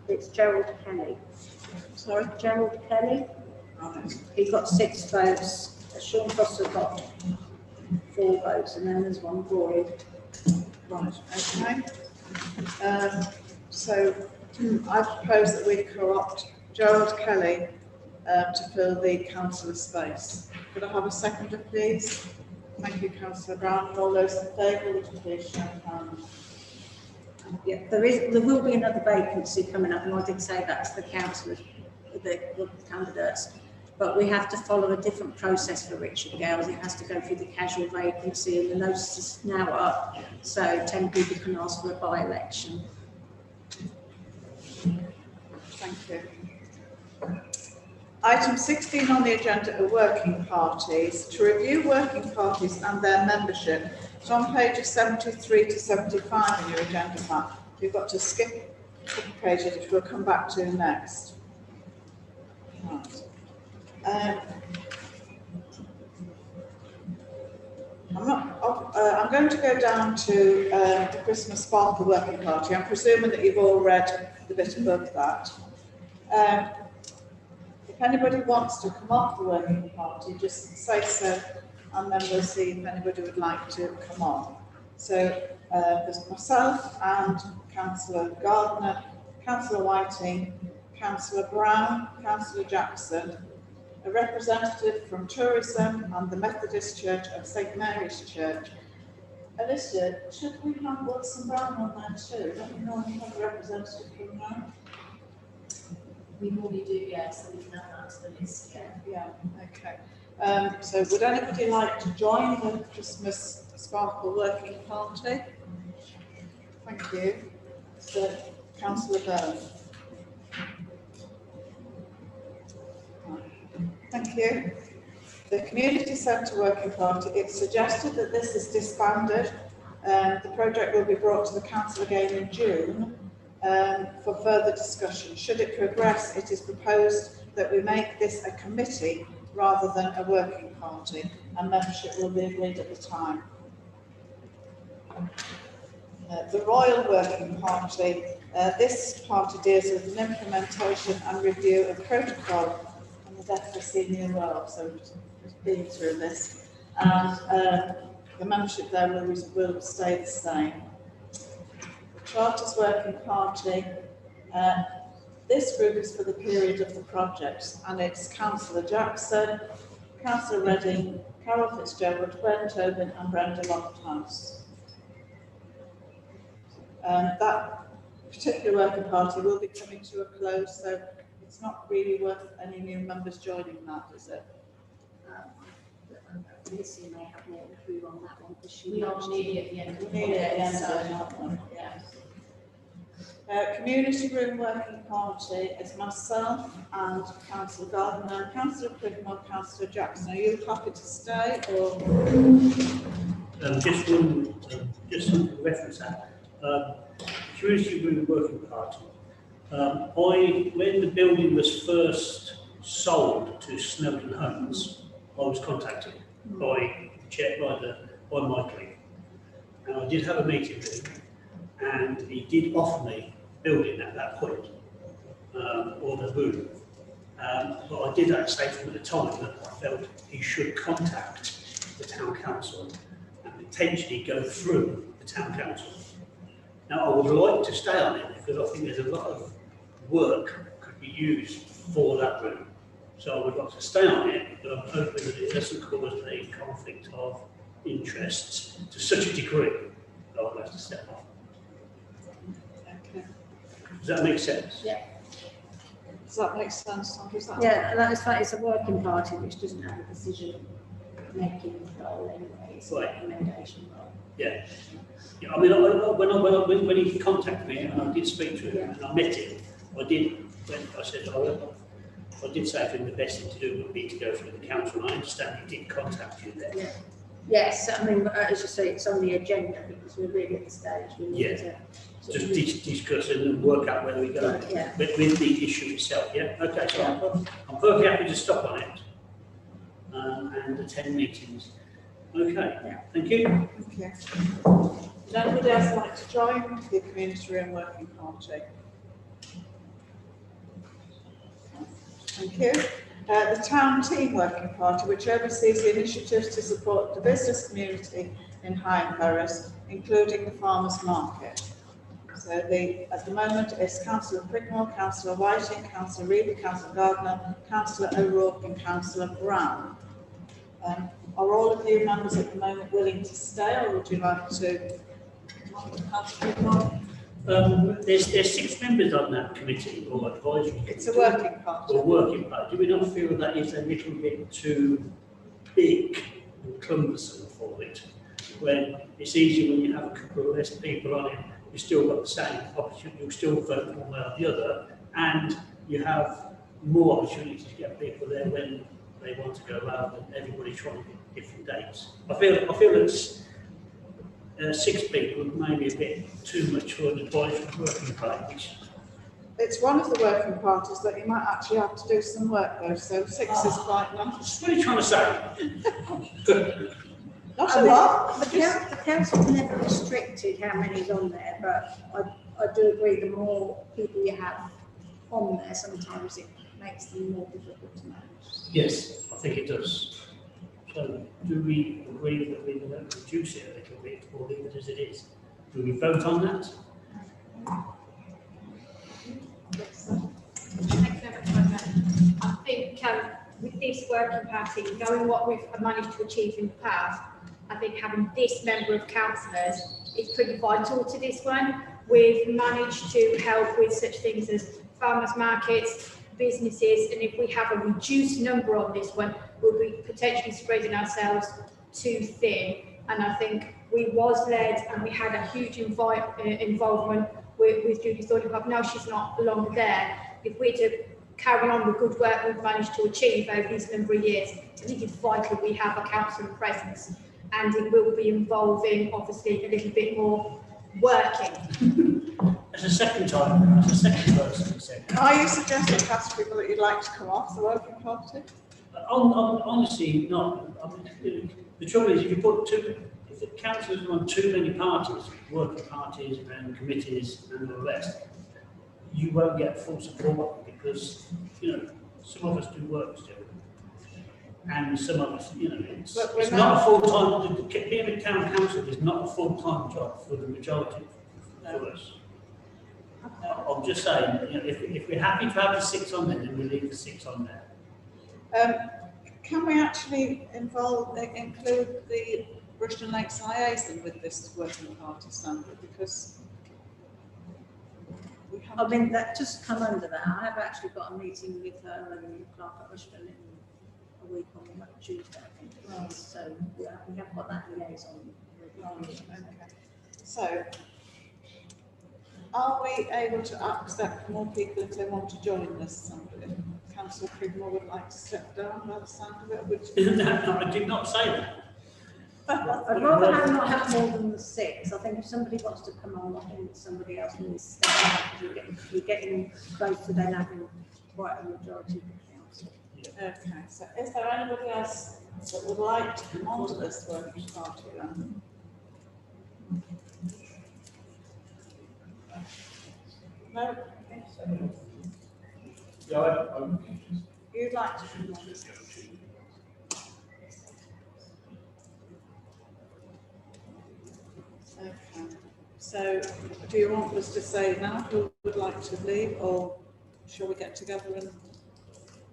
It's Gerald Kelly. Sorry? Gerald Kelly. Right. He got 6 votes. Sean Foster got 4 votes, and then there's 1 void. Right, okay. So I propose that we co-opt Gerald Kelly to fill the councillor space. Could I have a seconder, please? Thank you, Councillor Brown. All those in favour, would you please show of hands? Yeah, there will be another vacancy coming up, and I did say that to the councillors, the candidates. But we have to follow a different process for Richard Gales. It has to go through the casual vacancy, and the notice is now up, so 10 people can ask for a by-election. Thank you. Item 16 on the agenda are working parties. To review working parties and their membership, it's on pages 73 to 75 in your agenda pack. You've got to skip a couple of pages, which we'll come back to next. Right. I'm going to go down to the Christmas Sparkle Working Party. I'm presuming that you've all read the bit above that. If anybody wants to come off the working party, just say so, and then we'll see if anybody would like to come on. So there's myself and Councillor Gardner, Councillor Whiting, Councillor Brown, Councillor Jackson, a representative from Tourism and the Methodist Church of St Mary's Church. Alicia, should we have Wilson Brown on there too? Don't we normally have a representative from there? We normally do, yeah, so we can add that to the list, yeah. Yeah, okay. So would anybody like to join the Christmas Sparkle Working Party? Thank you. So, Councillor Byrne. Thank you. The Community Centre Working Party, it's suggested that this is disbanded. The project will be brought to the Council again in June for further discussion. Should it progress, it is proposed that we make this a committee rather than a working party, and membership will be agreed at the time. The Royal Working Party, this party deals with an implementation and review of protocol on the death for senior world, so we've been through this, and the membership there will stay the same. Charters Working Party, this group is for the period of the project, and it's Councillor Jackson, Councillor Redding, Carol Fitzgerald, Gwen Tobin and Brenda Lofthouse. That particular working party will be coming to a close, so it's not really worth any new members joining that, is it? Lucy may have more clue on that one, because she We are nearly at the end of the Nearly at the end so, of that one, yeah. Community Room Working Party is myself and Councillor Gardner, Councillor Pridmore, Councillor Jackson. Are you happy to stay, or? Just something to reference that. Community Room Working Party. When the building was first sold to Snowden Homes, I was contacted by Michael, and I did have a meeting with him, and he did offer me building at that point, or the room. But I did say to him at the time that I felt he should contact the town council and potentially go through the town council. Now, I would like to stay on it because I think there's a lot of work could be used for that room. So I would like to stay on it, but I'm hoping that it doesn't cause a conflict of interests to such a degree that I would have to step off. Okay. Does that make sense? Yeah. Does that make sense? Does that Yeah, and that's fine. It's a working party which doesn't have a decision-making role anyway. It's a Right. recommendation role. Yeah. Yeah, I mean, when he contacted me and I did speak to him and I met him, I did when I said, I did say I think the best thing to do would be to go through the council, and I understand he did contact you there. Yeah. Yes, I mean, as you say, it's on the agenda because we're really at the stage we need Yeah. to. Just discuss and work out where we go Yeah. with the issue itself, yeah? Okay, so Yeah. I'm perfectly happy to stop on it and attend meetings. Okay, Yeah. thank you. Okay. Would anybody else like to join the community room working party? Thank you. The town team working party, which oversees the initiatives to support the business community in Higham Ferrers, including the farmers market. So at the moment, it's Councillor Prickmore, Councillor Whiting, Councillor Reid, Councillor Gardner, Councillor O'Rourke and Councillor Brown. Are all of you members at the moment willing to stay, or would you like to? Councillor Prickmore? There's 6 members on that committee or advisory. It's a working party. Or working party. Do we not feel that is a little bit too big and cumbersome for it? When it's easy when you have a couple of less people on it, you've still got the same opportunity, you'll still vote one way or the other, and you have more opportunity to get people there when they want to go rather than everybody trying to get different dates. I feel it's 6 people maybe a bit too much for an advisory working party. It's one of the working parties that you might actually have to do some work though, so 6 is quite nice. What are you trying to say? Not I a mean, lot. the council's never restricted how many's on there, but I do agree the more people you have on there, sometimes it makes them more difficult to manage. Yes, I think it does. So do we agree that we're going to reduce it a little bit or leave it as it is? Do we vote on that? Thanks very much, President. I think with this working party, knowing what we've managed to achieve in the past, I think having this member of councillors is pretty vital to this one. We've managed to help with such things as farmers markets, businesses, and if we have a reduced number on this one, we'll be potentially spreading ourselves too thin. And I think we was led and we had a huge involvement with Judy Thornhill. Now she's not longer there. If we're to carry on the good work we've managed to achieve over these number of years, I think it's vital we have a council presence, and it will be involving obviously a little bit more working. As a second person who said that. Are you suggesting, Councillor people, that you'd like to come off the working party? Honestly, not. I mean, the trouble is, if the councillors are on too many parties, working parties and committees and all the rest, you won't get full support because, some of us do work still. And some of us, it's not a full-time, being a town council is not a full-time job for the majority of us. I'm just saying, if we're happy to have the 6 on there, then we leave the 6 on there. Can we actually include the Bristol Lakes liaison with this working party, Sandra? Because we have. I mean, that just come under that. I have actually got a meeting with her and Clark at Bristol in a week on Tuesday, I think it is. So we have got that liaison. Okay. So, are we able to accept more people if they want to join this? Somebody? Councillor Pridmore would like to step down by the sound of it. No, I did not say that. I'd rather not have more than the 6. I think if somebody wants to come on, I think somebody else needs to step down. You're getting close to then having quite a majority of the council. Okay, so is there anybody else that would like to come on to this working party then? No? Yeah, You'd like to come on? Okay, so do you want us to say now who would like to leave, or shall we get together and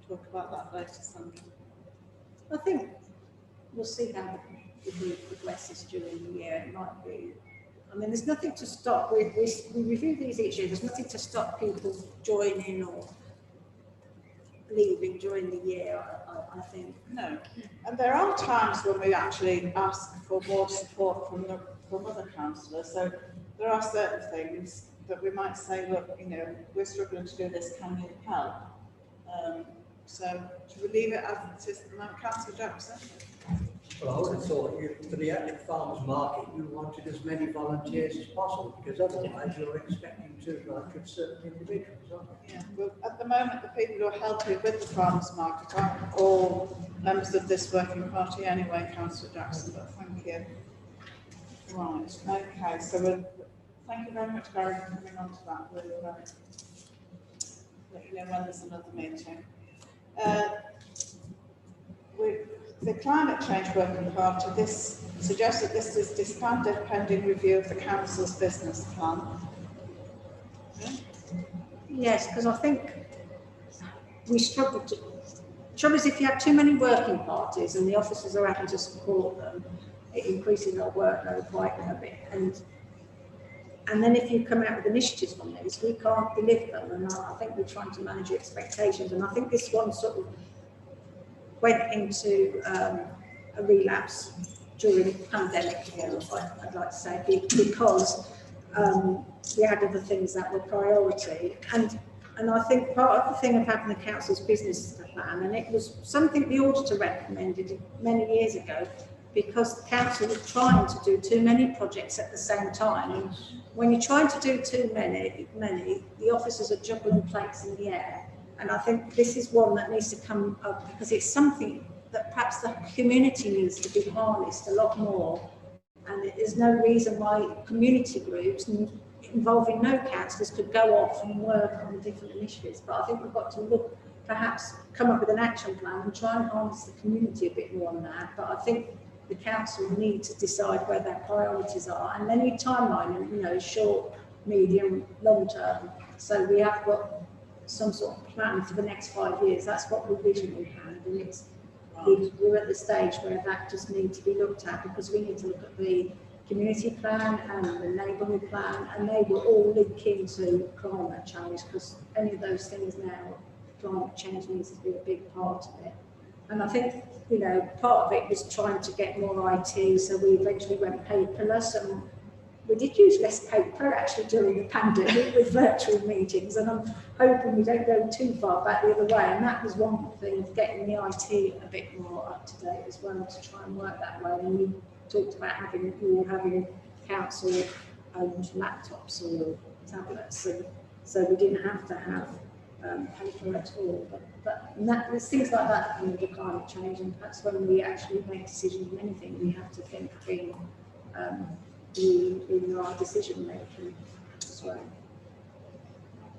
talk about that later, Sandra? I think we'll see how the group progresses during the year. It might be, I mean, there's nothing to stop. We review these each year. There's nothing to stop people joining or leaving during the year, I think. No, and there are times when we actually ask for more support from other councillors. So there are certain things that we might say, look, you know, we're struggling to do this, can you help? So should we leave it as it is at the moment, Councillor Jackson? Well, I would have thought you, for the actual farmers market, you wanted as many volunteers as possible, because otherwise you're expecting to recruit certain individuals, aren't you? Yeah, well, at the moment, the people who are helping with the farmers market aren't all members of this working party anyway, Councillor Jackson, but thank you. Right, okay, so thank you very much, Gary, for coming on to that. We'll let you know when there's another meeting. The Climate Change Working Party, this suggests that this is disbanded pending review of the council's business plan. Yes, because I think we struggle to. Trouble is, if you have too many working parties and the officers are having to support them, it increases our workload quite a bit. And then if you come out with initiatives on these, we can't deliver them. And I think we're trying to manage your expectations. And I think this one sort of went into a relapse during the pandemic, I'd like to say, because we had other things that were priority. And I think part of the thing of having the council's business plan, and it was something the auditor recommended many years ago, because the council was trying to do too many projects at the same time. And when you're trying to do too many, the officers are juggling plates in the air. And I think this is one that needs to come up, because it's something that perhaps the community needs to be harnessed a lot more. And there's no reason why community groups involving no councillors could go off and work on different initiatives. But I think we've got to look, perhaps come up with an action plan and try and harness the community a bit more on that. But I think the council need to decide where their priorities are, and they need timeline, you know, short, medium, long term. So we have got some sort of plan for the next 5 years. That's what we originally had, and we're at the stage where that just needs to be looked at, because we need to look at the community plan and the neighbourhood plan, and they will all link into climate change, because any of those things now, climate change needs to be a big part of it. And I think, you know, part of it was trying to get more IT, so we eventually went paperless, and we did use less paper actually during the pandemic with virtual meetings, and I'm hoping we don't go too far back the other way. And that was one thing, of getting the IT a bit more up to date as well, to try and work that way. And we talked about having council-owned laptops or tablets, and so we didn't have to have paper at all. But there's things like that in the climate change, and that's when we actually make decisions on anything. We have to think being in the right decision making as well.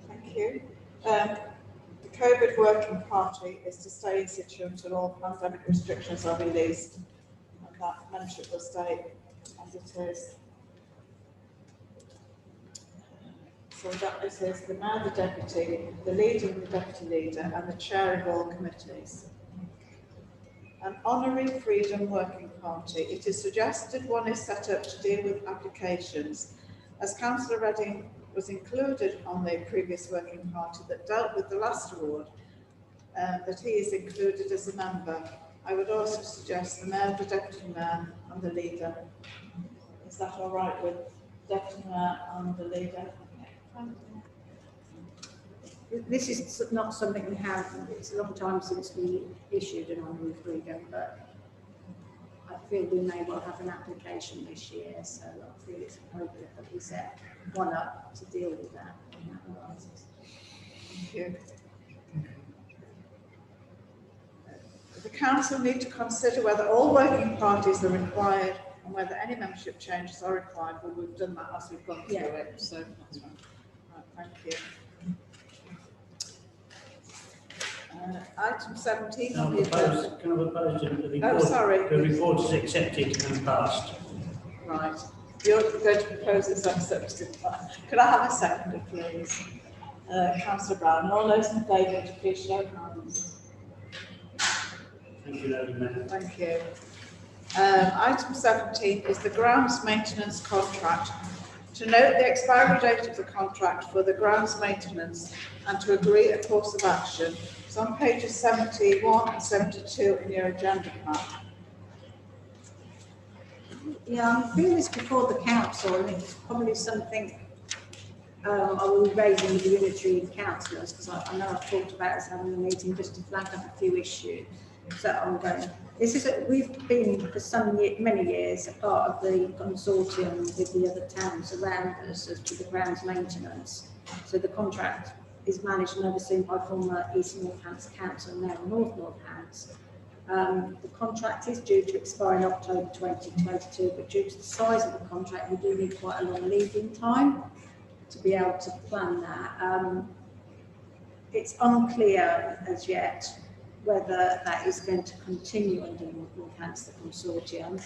Thank you. The COVID working party is to stay in situ until all pandemic restrictions are released, and that membership will stay as it is. So that is the mayor, the deputy, the leader and the deputy leader, and the chair of all committees. An honorary freedom working party. It is suggested one is set up to deal with applications. As Councillor Redding was included on the previous working party that dealt with the last award, that he is included as a member. I would also suggest the mayor, the deputy mayor and the leader. Is that all right with deputy mayor and the leader? This is not something we have. It's a long time since we issued an honorary freedom, but I feel we may well have an application this year, so I feel it's appropriate that we set one up to deal with that when that arises. Thank you. The council need to consider whether all working parties are required and whether any membership changes are required. Well, we've done that as we've gone through it, so that's right. Right, thank you. Item 17 on the agenda. Can I propose that the report, Oh, sorry. the report is accepted and passed? Right. You're going to propose it's accepted. Could I have a seconder, please? Councillor Brown. All those in favour, please show hands. Thank you, Lady Mayor. Thank you. Item 17 is the grounds maintenance contract. To note the expiry date of the contract for the grounds maintenance and to agree a course of action. It's on pages 71 and 72 in your agenda pack. Yeah, I'm doing this before the council, and it's probably something I will be raising with the unitary councillors, because I know I've talked about us having a meeting just to flag up a few issues that are ongoing. We've been for many years a part of the consortium with the other towns around us as to the grounds maintenance. So the contract is managed and overseen by former East Northants Council, now North Northants. The contract is due to expire in October 2022, but due to the size of the contract, we do need quite a long lead-in time to be able to plan that. It's unclear as yet whether that is going to continue under Northants, the consortium.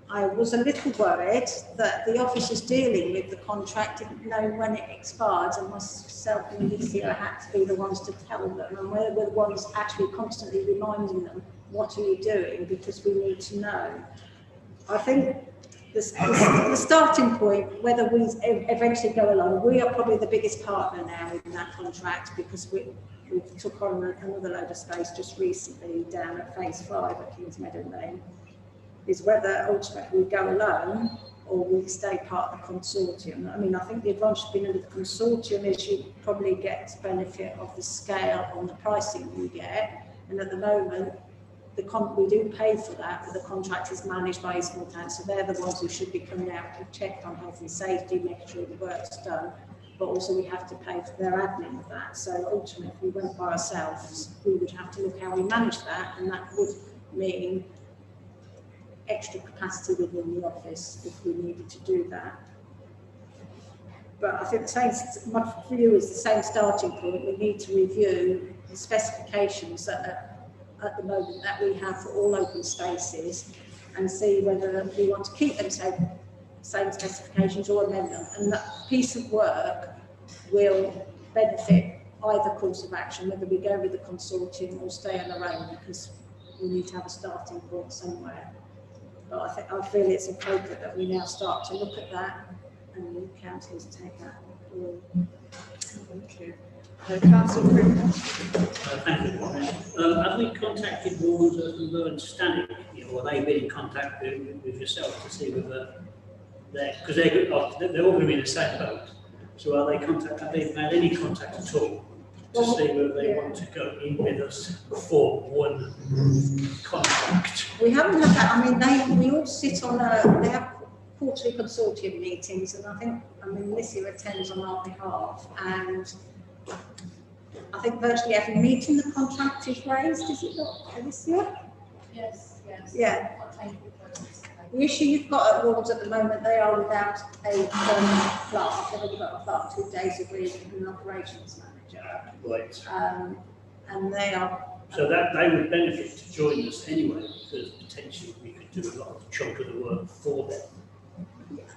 I was a little worried that the officers dealing with the contract didn't know when it expired, and myself and Alicia had to be the ones to tell them, and we're the ones actually constantly reminding them, what are you doing, because we need to know. I think the starting point, whether we eventually go along, we are probably the biggest partner now in that contract, because we took on another load of space just recently down at phase 5 at Kings Meadow Lane, is whether ultimately we go alone or we stay part of the consortium. I mean, I think the advantage of being under the consortium is you probably get benefit of the scale on the pricing you get, and at the moment, we do pay for that, but the contract is managed by East Northants, so they're the ones who should be coming out to check on health and safety, make sure the work's done, but also we have to pay for their admin of that. So ultimately, if we went by ourselves, we would have to look how we manage that, and that would mean extra capacity within the office if we needed to do that. But I think my view is the same starting point. We need to review the specifications at the moment that we have for all open spaces and see whether we want to keep them same specifications or amend them. And that piece of work will benefit either course of action, whether we go with the consortium or stay on our own, because we need to have a starting point somewhere. But I feel it's appropriate that we now start to look at that, and the councillors take that forward. Thank you. Councillor Crimmins. Thank you. Have we contacted Warner and Stanek, or have they been in contact with yourself to see whether because they're all going to be in the same boat? So have they made any contact at all to see whether they want to go in with us for one contract? We haven't had that. I mean, we all sit on they have quarterly consortium meetings, and I mean, Alicia attends on our behalf, and I think virtually every meeting the contract is raised, is it not, Alicia? Yes. Yeah. The issue you've got at Wards at the moment, they are without a permanent clerk. They've only got a clerk 2 days a week and an operations manager. Right. And they are. So that they would benefit to join us anyway, because potentially we could do a lot of chunk of the work for them.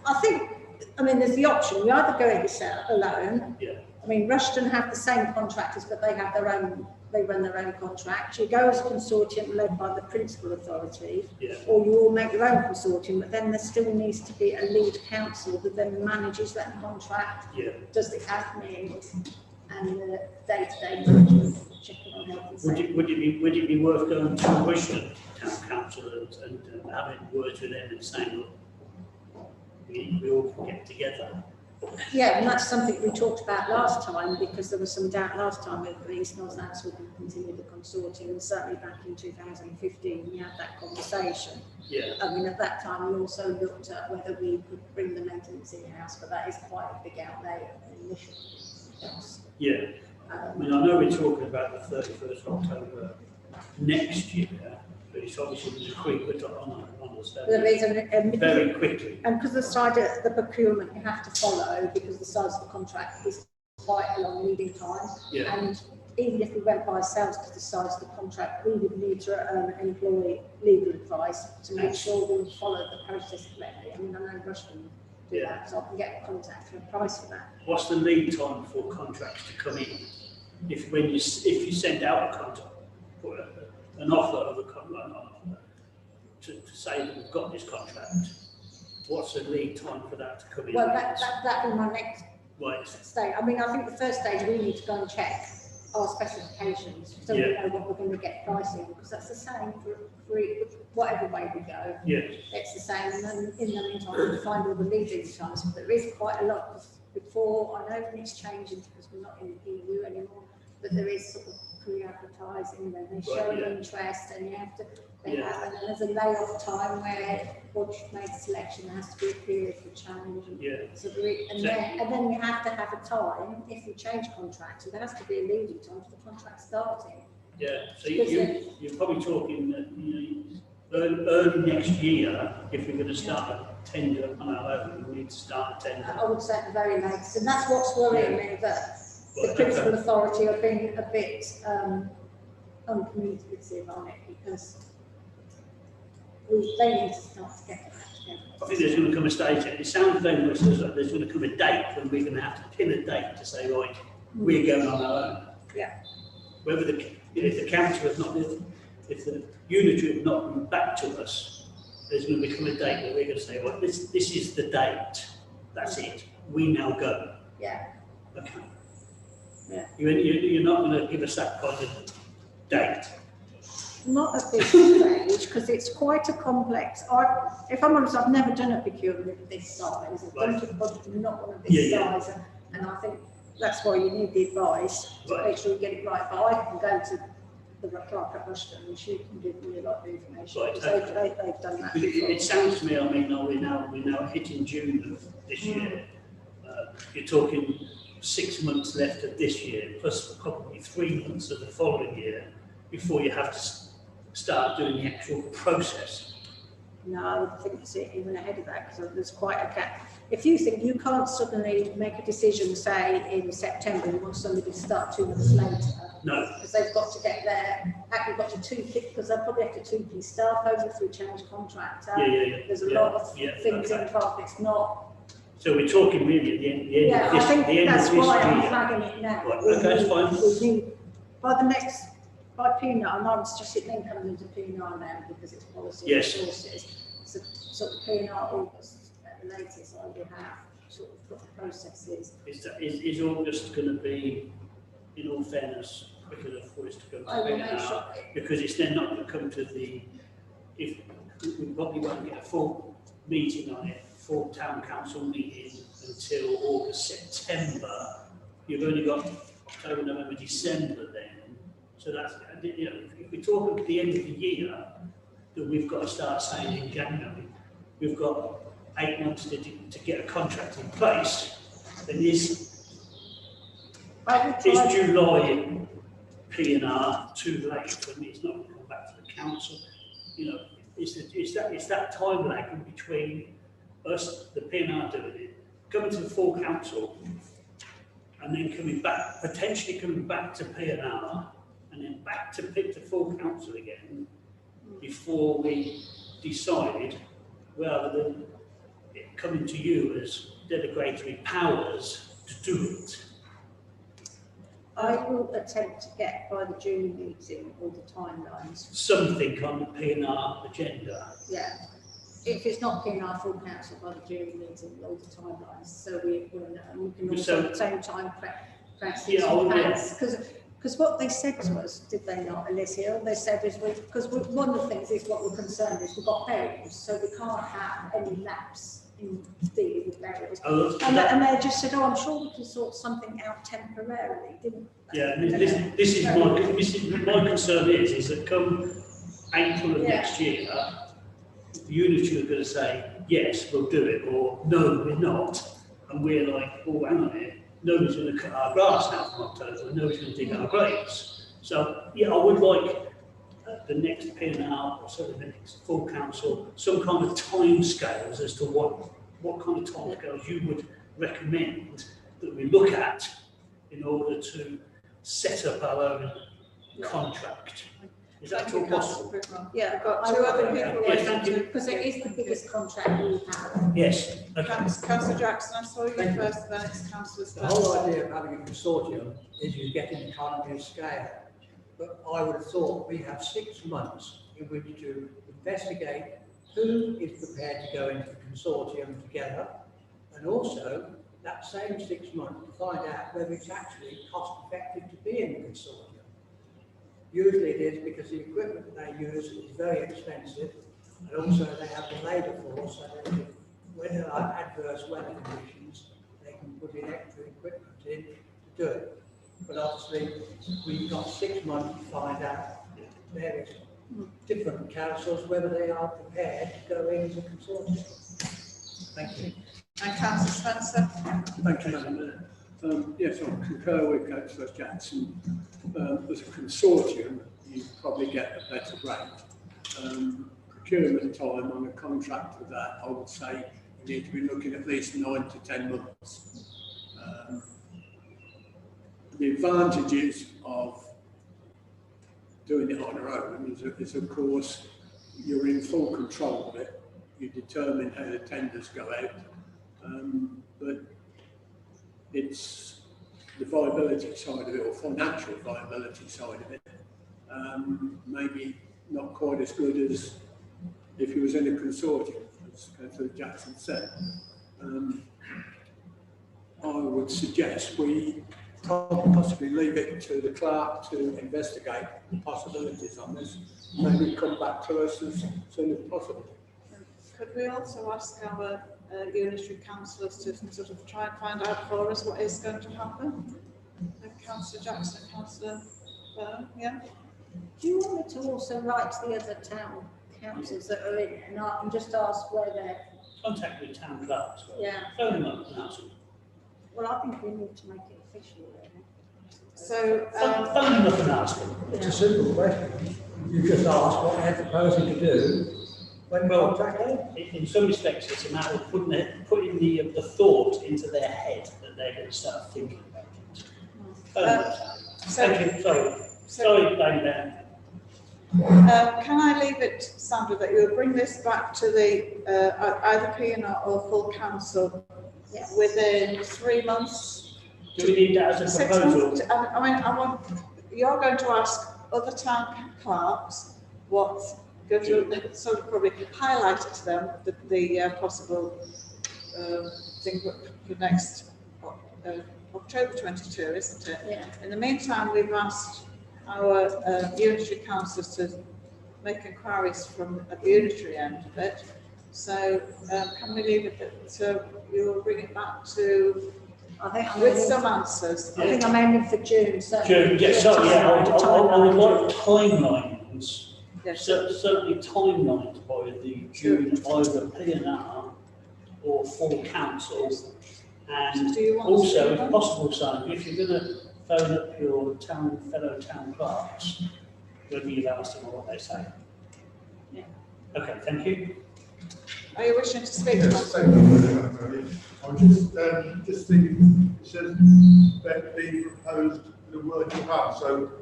I mean, there's the option. We either go it alone. Yeah. I mean, Rushton have the same contractors, but they have their own. They run their own contract. You go as a consortium led by the principal authority, or you all make your own consortium, but then there still needs to be a lead council that then manages that contract, does the admin and the day-to-day management, checking on health and safety. Would it be worth going to Rushton Town Council and having words with them and saying, look, we all can get together? Yeah, and that's something we talked about last time, because there was some doubt last time whether East Northants would continue the consortium, and certainly back in 2015 we had that conversation. Yeah. I mean, at that time we also looked at whether we could bring the maintenance in-house, but that is quite a big outlay initially. Yeah. I mean, I know we're talking about the 31st of October next year, but it's obviously the quick on us very quickly. And because the side of the procurement you have to follow, because the size of the contract is quite a long leading time. Yeah. And even if we went by ourselves to the size of the contract, we would need to employ legal advice to make sure we follow the process correctly. I mean, I know Rushton do that, so I can get contact for a price for that. What's the lead time for contracts to come in? If you send out a contract, an offer of a contract, to say that we've got this contract, what's the lead time for that to come in? Well, that be my next stage. I mean, I think the first stage we need to go and check our specifications, so we know what we're going to get pricing, because that's the same for whatever way we go. Yes. It's the same, and then in the meantime we find all the lead times, but there is quite a lot of before, I know when it's changing because we're not in the EU anymore, but there is sort of pre-advertising, then they show Right, yeah. interest, and you have to, Yeah. and then there's a layoff time where once you've made a selection, there has to be a period for change. And Yeah. so then you have to have a time, if you change contracts, so there has to be a leading time for the contract starting. Yeah, so you're probably talking that, early next year, if we're going to start a tender on our own, we need to start a tender. I would say at the very latest, and that's what's worrying me, that the Right, critical okay. authority are being a bit uncommunicative on it, because they need to start to get that together. I think there's going to come a stage, it sounds very much as though there's going to come a date when we're going to have to pin a date to say, right, we're going on our own. Yeah. Whether if the council has not, if the unitary have not come back to us, there's going to become a date where we're going to say, well, this is the date, that's it, we now go. Yeah. Okay. Yeah. You're not going to give us that kind of date. Not at this stage, because it's quite a complex. If I'm honest, I've never done a procurement of this size. I've done a budget, not one of this size, and I think that's why you need the advice to make sure you get it right. But I can go to the clerk at Rushton, and she can give me a lot of information. Right, because okay. they've done that. But before. it sounds to me, I mean, we're now hitting June of this year. You're talking 6 months left of this year, plus probably 3 months of the following year before you have to start doing the actual process. No, I would think it's even ahead of that, because there's quite a gap. If you think you can't suddenly make a decision, say in September, you want somebody to start 2 months later. No. Because they've got to get there, actually got to because they'll probably have to two-piece staff over if we change contractor. There's a lot of things involved. It's not. So we're talking really at the end of this, I think the end that's of this why I'm year. flagging it now. Right, okay, that's fine. We need, by P9, and I'm suggesting then coming into P9 now because it's policy Yes. resources. So sort of P9 August at the latest, I will have sort of put the processes. Is August going to be, in all fairness, quick enough for us to go to I will make now? sure. Because it's then not going to come to if we probably won't get a full meeting on it, full town council meeting until August, September. You've only got October, November, December then. So that's, if we talk at the end of the year, that we've got to start saying in January, we've got 8 months to get a contract in place, then is July P&R too late for me? It's not going to come back to the council. It's that time lag in between us, the P&R doing it, coming to the full council, and then potentially coming back to P&R, and then back to pick the full council again before we decide, rather than it coming to you as delegatory powers to do it. I will attempt to get by the June meeting all the timelines. Something on the P&R agenda. Yeah. If it's not P&R full council by the June meeting, all the timelines, so we can also at the same time press these plans. Because what they said to us, did they not, Alicia? They said is because one of the things is what we're concerned is we've got burials, so we can't have any lapse in dealing with burials. And they just said, I'm sure we can sort something out temporarily, didn't they? Yeah, this is my concern is that come April of next year, the unitary are going to say, yes, we'll do it, or no, we're not. And we're like, oh, hang on here, nobody's going to cut our grass now from October, and nobody's going to dig our graves. So, I would like the next P&R, or sort of the next full council, some kind of time scales as to what kind of time scales you would recommend that we look at in order to set up our own contract. Is that at all possible? Yeah, I've got 2 other people Yes, waiting to. because it is the biggest contract we have. Yes. Okay. Councillor Jackson, I saw you Thank you. first, then it's Councillor The Stanley. whole idea of having a consortium is you get an economy of scale. But I would have thought we have 6 months in which to investigate who is prepared to go into the consortium together, and also that same 6 months to find out whether it's actually cost effective to be in the consortium. Usually it is because the equipment that they use is very expensive, and also they have the labour force, so that when there are adverse weather conditions, they and putting extra equipment in to do it. But obviously, we've got 6 months to find out various different councils whether they are prepared to go in as a consortium. Thank you. And Councillor Spencer? Thank you, Madam Mayor. Yes, I concur with Councillor Jackson. As a consortium, you probably get a better rate. Procurement time on a contract for that, I would say you need to be looking at least 9 to 10 months. The advantages of doing it on our own is of course, you're in full control of it. You determine how the tenders go out. But it's the viability side of it, or financial viability side of it, maybe not quite as good as if you was in a consortium, as Councillor Jackson said. I would suggest we possibly leave it to the clerk to investigate the possibilities on this, maybe come back to us as soon as possible. Could we also ask our unitary councillors to sort of try and find out for us what is going to happen? Councillor Jackson, Councillor Byrne, yeah? Do you want me to also write to the other town councils that are in and just ask where they're? Contact the town clerks. Yeah. Phone them up and ask them. Well, I think we need to make it official, really. So, Phone them up and ask them. It's a simple question. You just ask what they're proposing to do when contract ends. In some respects, it's a matter of putting the thought into their head that they're going to start thinking about it. Thank you. Sorry, David. can I leave it, Sandra, that you'll bring this back to the either P&R or full council within 3 months? Do we need that as a 6 proposal? months? I mean, you're going to ask other town clerks what's going to sort of probably highlight it to them, the possible thing for next October 22, isn't it? Yeah. In the meantime, we've asked our unitary councillors to make inquiries from at the unitary end of it. So can we leave it that you'll bring it back to with some answers? I think I'm aiming for June. So June, yes, sorry, yeah, I would like timelines. Yes. Certainly timelines by the June, either P&R or full council. And Do you want to also, do if that? possible, Simon, if you're going to phone up your fellow town clerks, whether you've asked them or what they say. Yeah. Okay, thank you. Are you wishing to speak to Yes, us? thank you. I'm just thinking, it says that being proposed the working part, so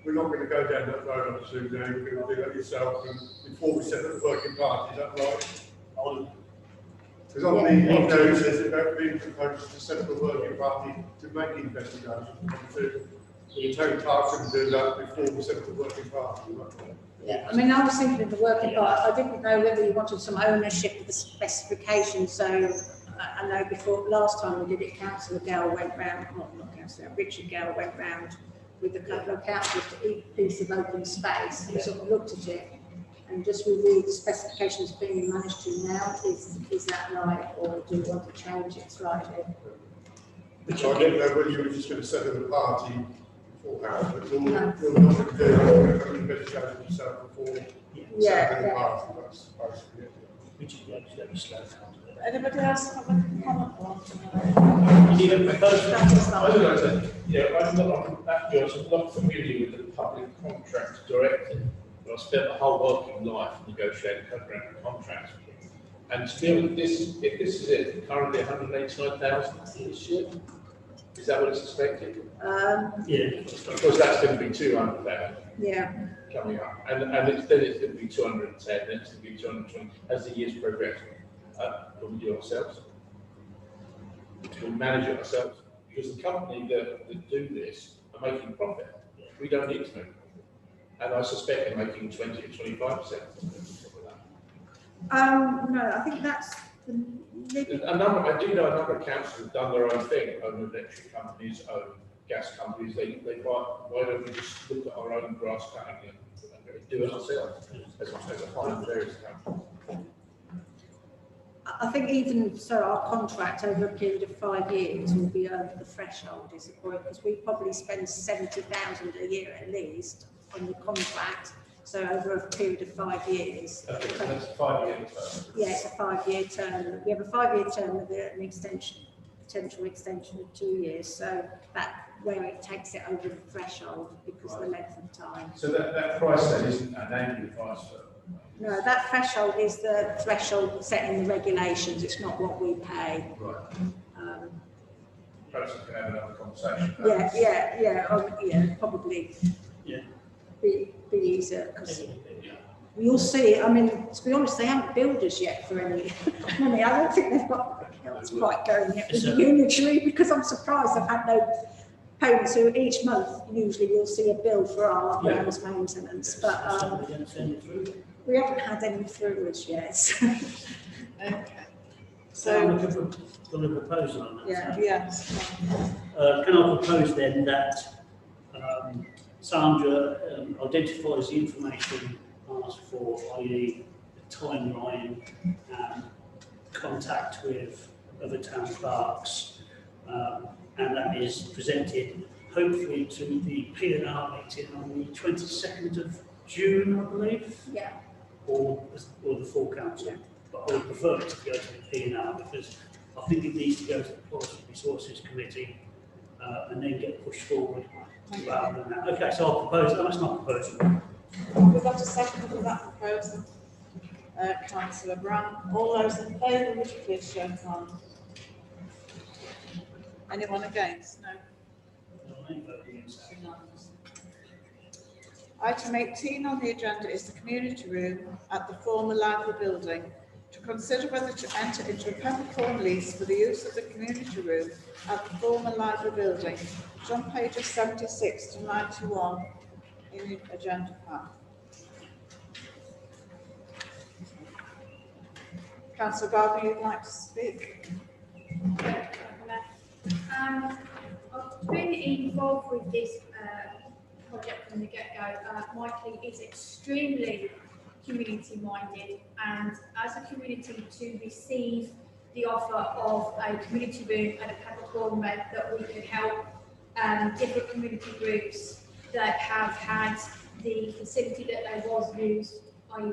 we're not going to go down that road, I presume, now you're going to do that yourself and before we set up the working party, is that right? Because on the there it says about being proposed to set up a working party to make investigations, the town clerk can do that before we set up the working party, is that right? yeah, I mean, I was thinking of the working part. I didn't know whether you wanted some ownership of the specifications. So I know before last time we did it, Councillor Gale went round, not Councillor, Richard Gale went round with a couple of councillors to each piece of open space and sort of looked at it and just reviewed the specifications being managed to now. Is that right, or do you want to change it slightly? So I didn't know whether you were just going to set up a party beforehand, but you're not going to do an investigation yourself before setting the party, that's basically it. Which is actually slow down. Anybody else have a comment on? You need a proposal? I don't know, I'm not familiar with the public contract directive, but I spent my whole working life negotiating contracts. And still, if this is it, currently 189,000 this year. Is that what it's expected? Yeah. Because that's going to be 200,000 Yeah. coming up, and then it's going to be 210, then it's going to be 220 as the years progress. Can we do it ourselves? Can we manage it ourselves? Because the company that do this are making profit. We don't need to make profit. And I suspect they're making 20 to 25%. No, I think that's the I do know a number of councils have done their own thing, own electric companies, own gas companies. They why don't we just look at our own grass cutting and do it ourselves as a high various company? I think even so, our contract over a period of 5 years will be over the threshold, is the point, because we probably spend 70,000 a year at least on the contract. So over a period of 5 years. That's 5 years. Yeah, it's a 5-year term. We have a 5-year term with an extension, potential extension of 2 years. So that where it takes it over the threshold because of the length of time. So that price then isn't an annual price for? No, that threshold is the threshold set in the regulations. It's not what we pay. Right. Um, Perhaps we can have another conversation. yeah, probably. Yeah. Be easier because you'll see. I mean, to be honest, they haven't billed us yet for any money. I don't think they've got accounts quite going yet with the unitary because I'm surprised they've had no payments. So each month, usually you'll see a bill for our grounds maintenance, but we haven't had any through us yet. Okay. So I'm So, going to propose on that. yes. Can I propose then that Sandra identifies the information asked for, i.e. the timeline and contact with other town clerks, and that is presented hopefully to the P&R meeting on the 22nd of June, I believe, Yeah. or the full council. But I would prefer it to go to the P&R because I think it needs to go to the Policy Resources Committee and then get pushed forward rather than that. Okay, so I'll propose, that's my proposal. We've got a second for that proposal. Councillor Brown. All those in favour, would you please show of hands? Anyone against? No. Unanimous. Item 18 on the agenda is the community room at the former library building. To consider whether to enter into a peppercorn lease for the use of the community room at the former library building. It's on pages 76 to 91 in the agenda pack. Councillor Barber, you'd like to speak? I've been involved with this project from the get-go. Michael is extremely community-minded, and as a community to receive the offer of a community room and a peppercorn meant that we could help different community groups that have had the facility that they was used, i.e.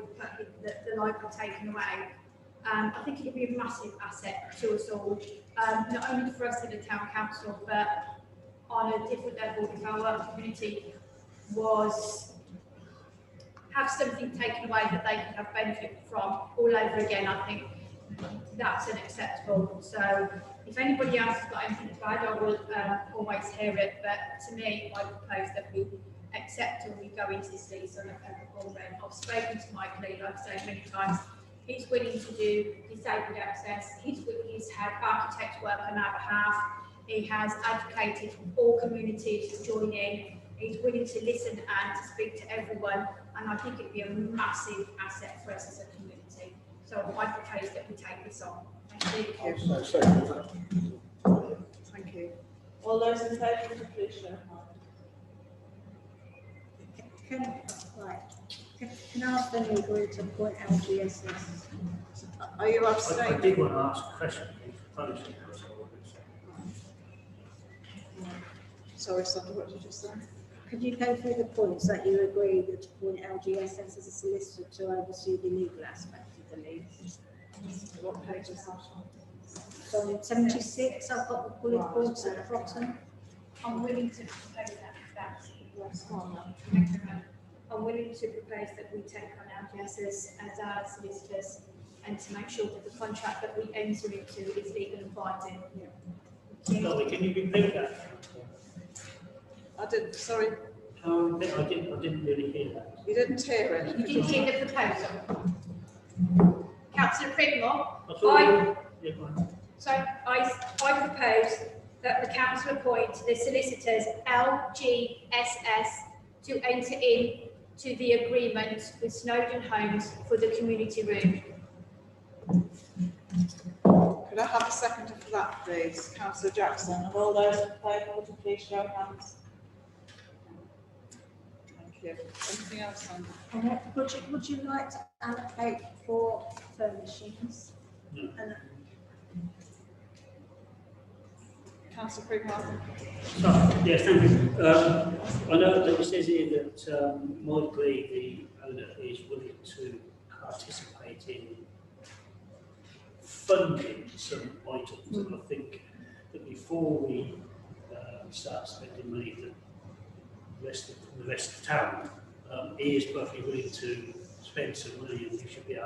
the library taken away. I think it would be a massive asset to us all, not only for us in the town council, but on a different level, if our community was have something taken away that they could have benefit from all over again, I think that's unacceptable. So if anybody else has got anything to add, I will always hear it. But to me, I propose that we accept and we go into this lease on a peppercorn rent. I've spoken to Mike Lee, like I say many times. He's willing to do disabled access. He's had architects work on our behalf. He has advocated for all communities to join in. He's willing to listen and to speak to everyone. And I think it'd be a massive asset for us as a community. So I propose that we take this on. Thank you. Thank you. All those in favour, would you please show of hands? Can I ask them to agree to appoint LGSS? Are you I abstaining? did want to ask a question. Sorry, Sandra, what did you say? Could you go through the points that you agree to appoint LGSS as a solicitor to oversee the legal aspect of the lease? What page is that on? So in 76, I've got the bullet points at the bottom. I'm willing to propose that. Yes, go on then. I'm willing to propose that we take on LGSS as our solicitors and to make sure that the contract that we enter into is legal and binding. Sorry, can you repeat that? I didn't, sorry, I didn't really hear that. you didn't hear it. You didn't hear the proposal. Councillor Pridmore, I propose that the council appoint the solicitors LGSS to enter into the agreement with Snowdon Homes for the community room. Could I have a second for that, please? Councillor Jackson, and all those in favour, would you please show of hands? Thank you. Anything else, Sandra? And what would you like to allocate for furnishings? And Councillor Pritchard. Yes, thank you. I know that it says here that Michael, the owner, is willing to participate in funding some items, and I think that before we start spending money that the rest of the town, he is perfectly willing to spend some money, and we should be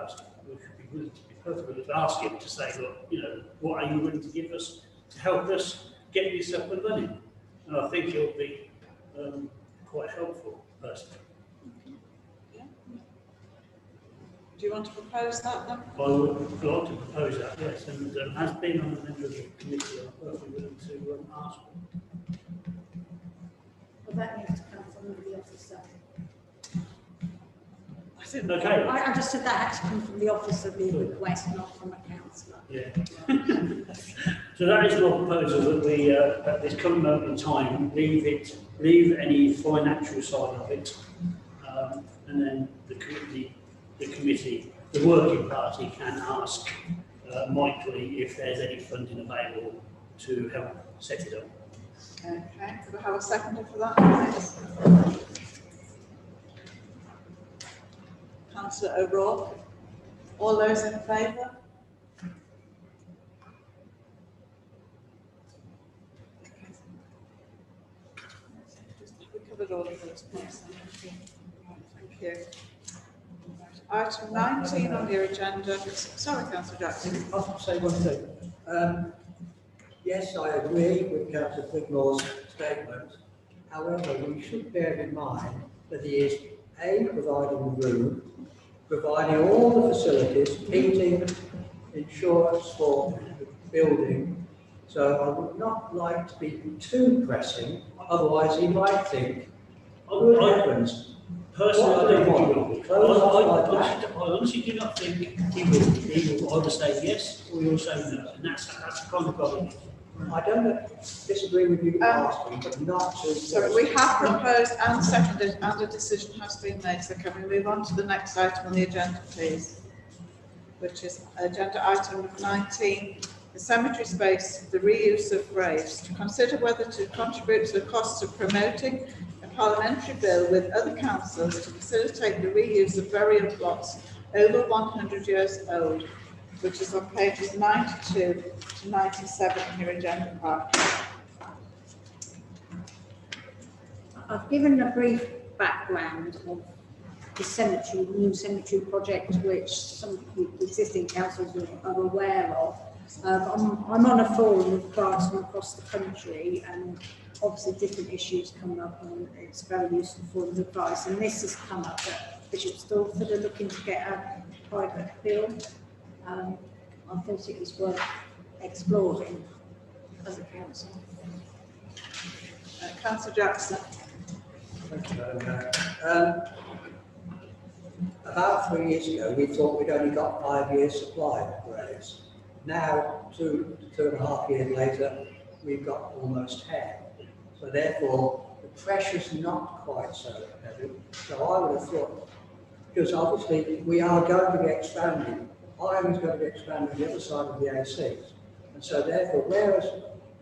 willing to be perfectly willing to ask him to say, look, you know, what are you willing to give us to help us get this up and running? And I think he'll be quite helpful personally. Do you want to propose that then? I would like to propose that, yes, and as being on the member of the committee, I'm perfectly willing to ask. well, that needs to come from the officer. I think Okay. I just said that had to come from the officer of the request, not from a councillor. Yeah. So that is my proposal, that we, at this current moment in time, leave any financial side of it, and then the committee, the working party can ask Michael if there's any funding available to help set it up. Okay, could we have a seconder for that, please? Councillor O'Rourke. All those in favour? We covered all of those points. Thank you. Item 19 on your agenda. Sorry, Councillor Jackson. I'll say one thing. Yes, I agree with Councillor Pritchard's statement. However, we should bear in mind that he is A, providing the room, providing all the facilities, heating, insurance for the building. So I would not like to be too pressing, otherwise he might think, good heavens. Personally, I don't think he will be. Close off like that. I honestly do not think he will. He will either say yes or he will say no, and that's the kind of guy he is. I don't disagree with you asking, but not to. So we have proposed and seconded and a decision has been made. So can we move on to the next item on the agenda, please? Which is agenda item 19, the cemetery space, the reuse of graves. To consider whether to contribute to the costs of promoting a parliamentary bill with other councils to facilitate the reuse of burial plots over 100 years old, which is on pages 92 to 97 in your agenda pack. I've given a brief background of the cemetery, new cemetery project, which some of the existing councils are aware of. I'm on a forum with clerks from across the country, and obviously different issues come up, and it's very useful for the advice. And this has come up that Bishop Stortford are looking to get a private bill. I thought it was worth exploring as a council. Councillor Jackson. Thank you, Madam Mayor. About 3 years ago, we thought we'd only got 5 years supply of graves. Now, 2.5 years later, we've got almost 10. So therefore, the pressure's not quite so heavy. So I would have thought, because obviously we are going to be expanding. I was going to be expanding the other side of the A6. And so therefore, whereas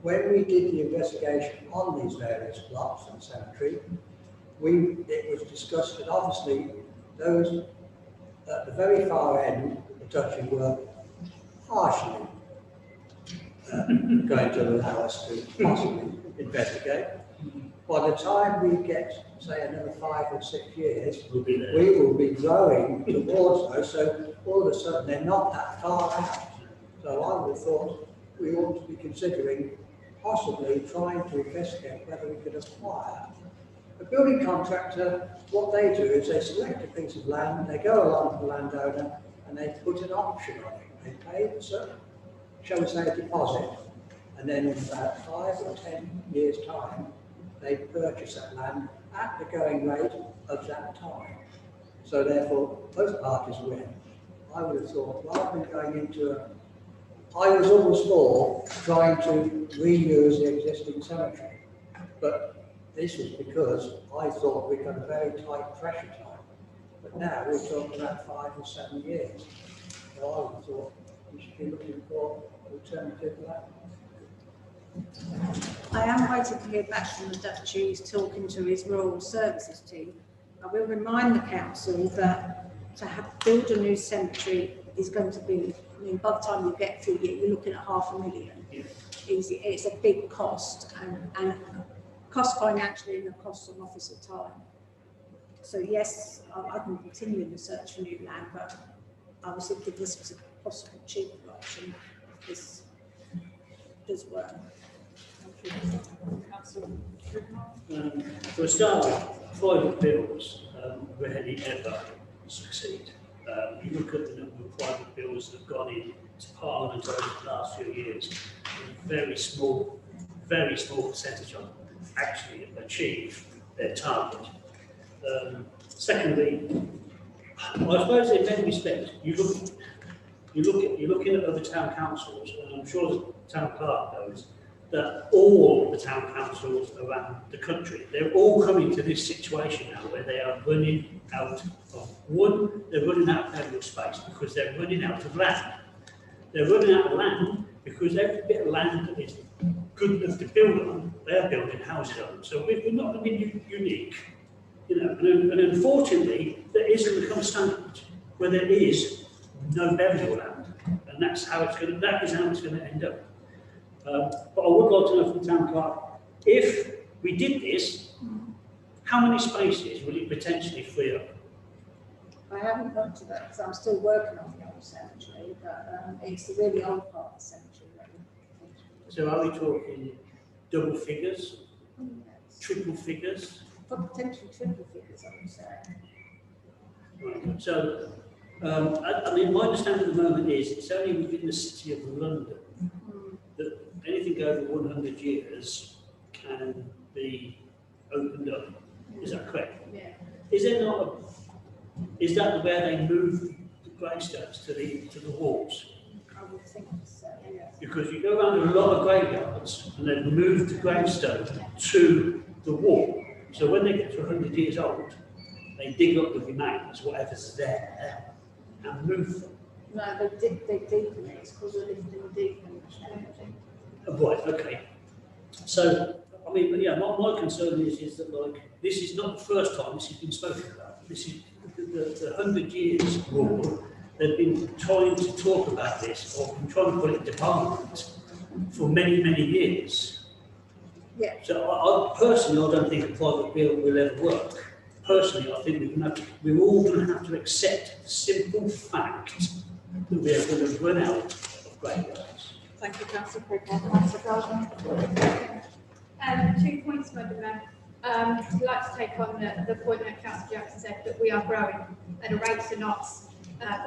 when we did the investigation on these various plots and cemetery, it was discussed that obviously those at the very far end of the touching were partially going to allow us to possibly investigate. By the time we get, say, another 5 or 6 years, we will be growing towards those. So all of a sudden, they're not that far out. So I would have thought we ought to be considering possibly trying to investigate whether we could acquire. A building contractor, what they do is they select a piece of land, they go along to the landowner, and they put an option on it. They pay a certain, shall we say, a deposit, and then in about 5 or 10 years' time, they purchase that land at the going rate of that time. So therefore, both parties win. I would have thought, rather than going into I was always for trying to reuse the existing cemetery, but this was because I thought we got a very tight pressure time. But now we're talking about 5 or 7 years. So I would have thought we should be looking for an alternative to that. I am waiting to hear back from the Duchy. He's talking to his rural services team. I will remind the council that to build a new cemetery is going to be, I mean, by the time you get through it, you're looking at £500,000. It's a big cost, and cost financially and a cost on officer time. So yes, I can continue the search for new land, but I was thinking this was a possible cheaper option if this does work. For a start, private bills rarely ever succeed. You look at the number of private bills that have gone into Parliament over the last few years, a very small percentage of them actually achieve their target. Secondly, I suppose in many respects, you're looking at other town councils, and I'm sure the town clerk knows that all the town councils around the country, they're all coming to this situation now where they are running out of wood, they're running out of area space because they're running out of land. They're running out of land because every bit of land that is good enough to build on, they're building houses on. So we're not going to be unique, you know, and unfortunately, there is going to come a standard where there is no burial land, and that is how it's going to end up. But I would like to know from the town clerk, if we did this, how many spaces would it potentially free up? I haven't got to that because I'm still working on the old cemetery, but it's the really old part of the cemetery. So are we talking double figures, triple figures? Potentially triple figures, I would say. Right. So, I mean, my understanding at the moment is it's only within the city of London that anything over 100 years can be opened up. Is that correct? Yeah. Is there not is that where they move the gravestones to the walls? I would think so, yes. Because you go around a lot of graveyards and they move the gravestone to the wall. So when they get to 100 years old, they dig up the remains, whatever's there, and move them. No, they deepen it. It's called a lifting deepen. Right, okay. So, I mean, yeah, my concern is that, like, this is not the first time this has been spoken about. This is the 100 years rule. They've been trying to talk about this, or been trying to put it into Parliament for many, many years. Yeah. So, I personally, I don't think a private bill will ever work. Personally, I think we're all going to have to accept the simple fact that we're going to run out of graveyards. Thank you, Councillor Pritchard. Councillor Gardner. 2 points, Madam Mayor. I'd like to take on the point that Councillor Jackson said, that we are growing at a rate to knots.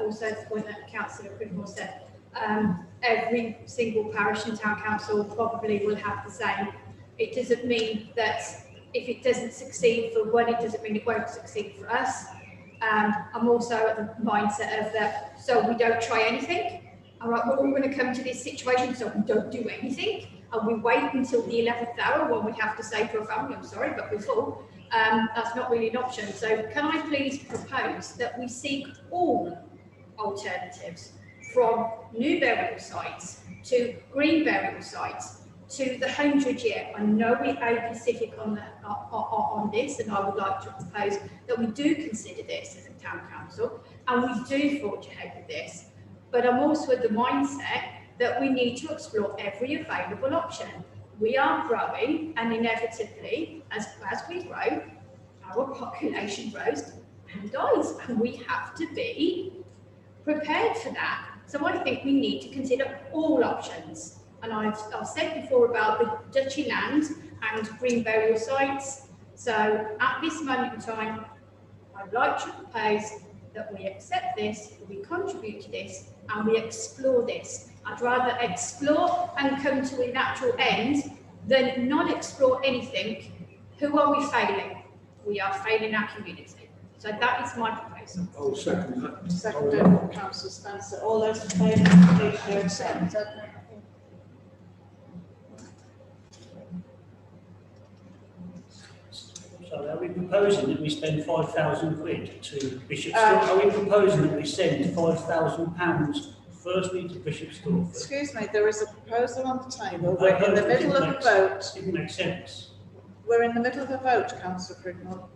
Also the point that Councillor Pritchard said. Every single parish and town council probably will have the same. It doesn't mean that if it doesn't succeed for one, it doesn't mean it won't succeed for us. I'm also at the mindset of that, so we don't try anything. All right, we're all going to come to this situation, so we don't do anything, and we wait until the 11th hour when we have to say to a family, I'm sorry, but we're full. That's not really an option. So can I please propose that we seek all alternatives, from new burial sites to green burial sites to the 100-year. I know we are specific on this, and I would like to propose that we do consider this as a town council, and we do forge ahead with this. But I'm also of the mindset that we need to explore every available option. We are growing, and inevitably, as we grow, our population grows and dies, and we have to be prepared for that. So I think we need to consider all options. And I've said before about the duchy land and green burial sites. So at this moment in time, I'd like to propose that we accept this, we contribute to this, and we explore this. I'd rather explore and come to a natural end than not explore anything. Who are we failing? We are failing our community. So that is my proposal. I'll second that. Seconded, Councillor Spencer. All those in favour, please show consent. So are we proposing that we spend £5,000 to Bishop's? Are we proposing that we send £5,000 firstly to Bishop Stortford. Excuse me, there is a proposal on the table. We're in the middle of a vote. Didn't make sense. We're in the middle of a vote, councillor Pridmore.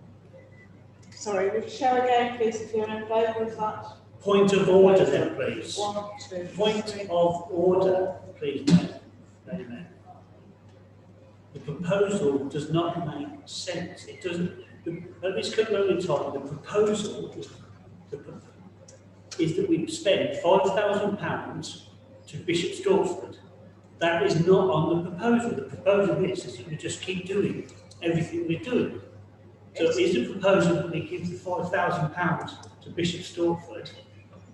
Sorry, would you show again, please, if you're in favour of that? Point of order then, please. 1, 2, Point 3. of order, please, Mayor. The proposal does not make sense. It doesn't, at this current moment in time, the proposal is that we spend £5,000 to Bishop Stortford. That is not on the proposal. The proposal is that we just keep doing everything we're doing. So is the proposal that we give the £5,000 to Bishop Stortford,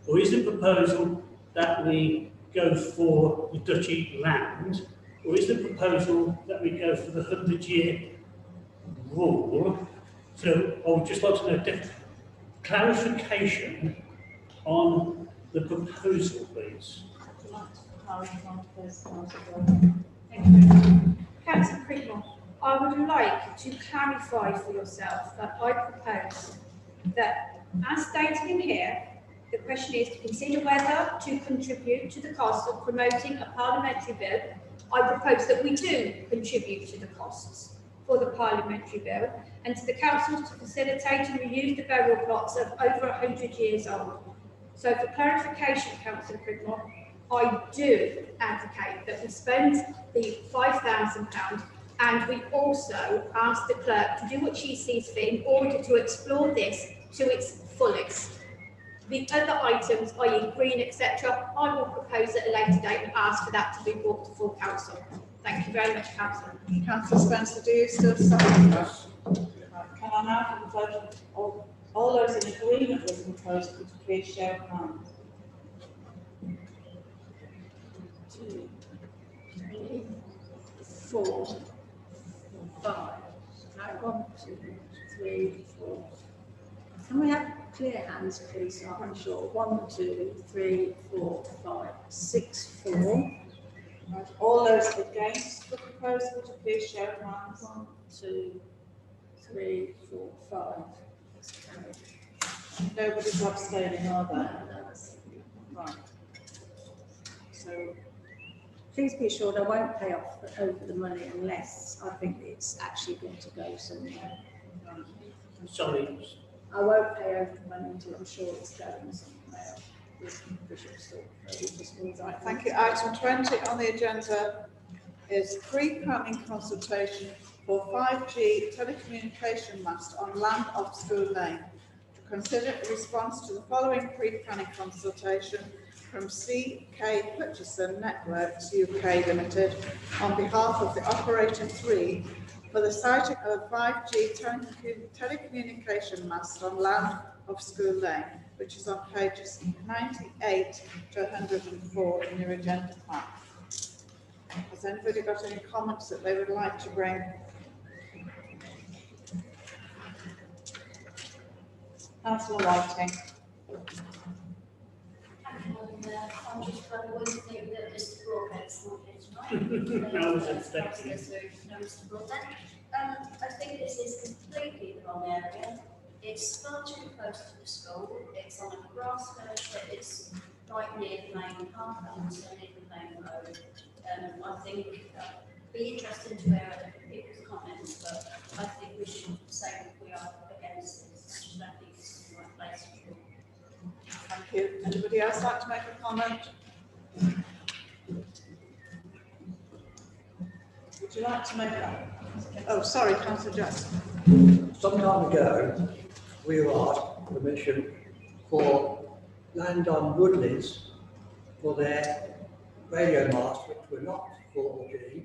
or is the proposal that we go for the duchy land, or is the proposal that we go for the 100-year rule? So I would just like to know clarification on the proposal, please. Thank you. Councillor Pridmore, I would like to clarify for yourself that I propose that, as stated in here, the question is to consider whether to contribute to the cost of promoting a parliamentary bill. I propose that we do contribute to the costs for the parliamentary bill, and to the council to facilitate and reuse the burial plots of over 100 years old. So for clarification, Councillor Pridmore, I do advocate that we spend the £5,000, and we also ask the clerk to do what she sees fit in order to explore this to its fullest. The other items, i.e. green, etc., I will propose at a later date and ask for that to be brought to full council. Thank you very much, Councillor. Councillor Spencer, do you still support that? Can I now have a vote? All those in agreement with the proposal, could you please show of hands? 2, 3, 4, 5. Right, 1, 2, 3, 4. Can we have clear hands, please? So I'm sure. 1, 2, 3, 4, 5, 6, 4. Right. All those against the proposal, could you please show of hands? 1, 2, 3, 4, 5. Nobody's abstaining, are there? Right. So, Please be assured I won't pay off over the money unless I think it's actually going to go somewhere. Sorry. I won't pay over the money until I'm sure it's going somewhere. right, thank you. Item 20 on the agenda is pre-planning consultation for 5G telecommunication mast on land off School Lane. To consider a response to the following pre-planning consultation from CK Hutchison Networks UK Limited on behalf of the Operator 3 for the siting of a 5G telecommunication mast on land of School Lane, which is on pages 98 to 104 in your agenda pack. Has anybody got any comments that they would like to bring? Councillor Whiting. I'm just one thing that Mr. Broadhead's not here tonight. No, thank you. No, Mr. Broadhead. I think this is completely the wrong area. It's far too close to the school. It's on a grass verge. It's right near the main path and also near the main road. I think it'd be interesting to hear other people's comments, but I think we should say that we are against this. I think this is the right place for it. Thank you. Anybody else like to make a comment? Would you like to make that? Oh, sorry, Councillor Jackson. Some time ago, we were asked permission for land on Woodlands for their radio mast, which were not 4G,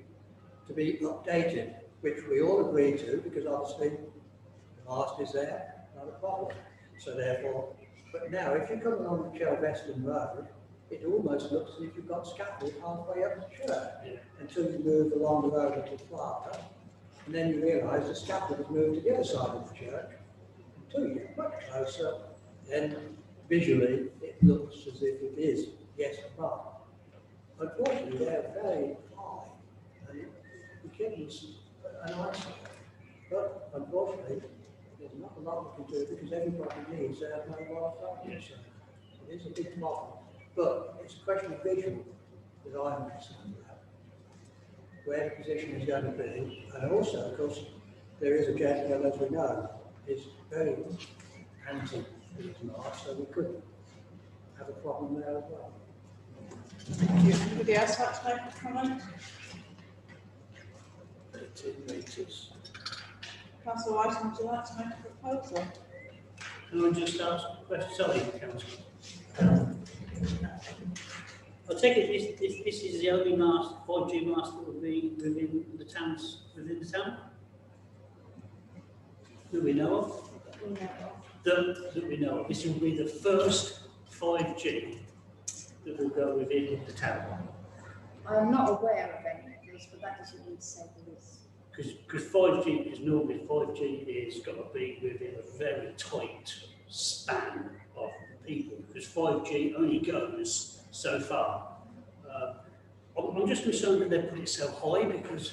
to be updated, which we all agreed to because obviously the mast is there, not a problem. So therefore, but now if you come along the Chelveston Road, it almost looks as if you've got scaffold halfway up the church until you move along the road a little farther. And then you realise the scaffold has moved to the other side of the church. Until you get much closer, then visually it looks as if it is, yes, but unfortunately they're very high and the kids an eyesore. But unfortunately, there's not a lot we can do because everybody needs their mobile phone. So it is a big problem. but it's a question of vision that I'm concerned about, where the position is going to be, and also, of course, there is a gentleman, as we know, is very anti these marks, so we could have a problem there as well. Thank you. Anybody else like to make a comment? 18 metres. Councillor Whiting, would you like to make a proposal? Can I just ask a question? Sorry, Councillor. I take it this is the only mast, 5G mast that will be within the town? That we know of? That we know of. This will be the first 5G that will go within the town. I'm not aware of any of this, but that doesn't mean to say there is. Because 5G is normally 5G is got to be within a very tight span of people, because 5G only goes so far. I'm just concerned that they put it so high, because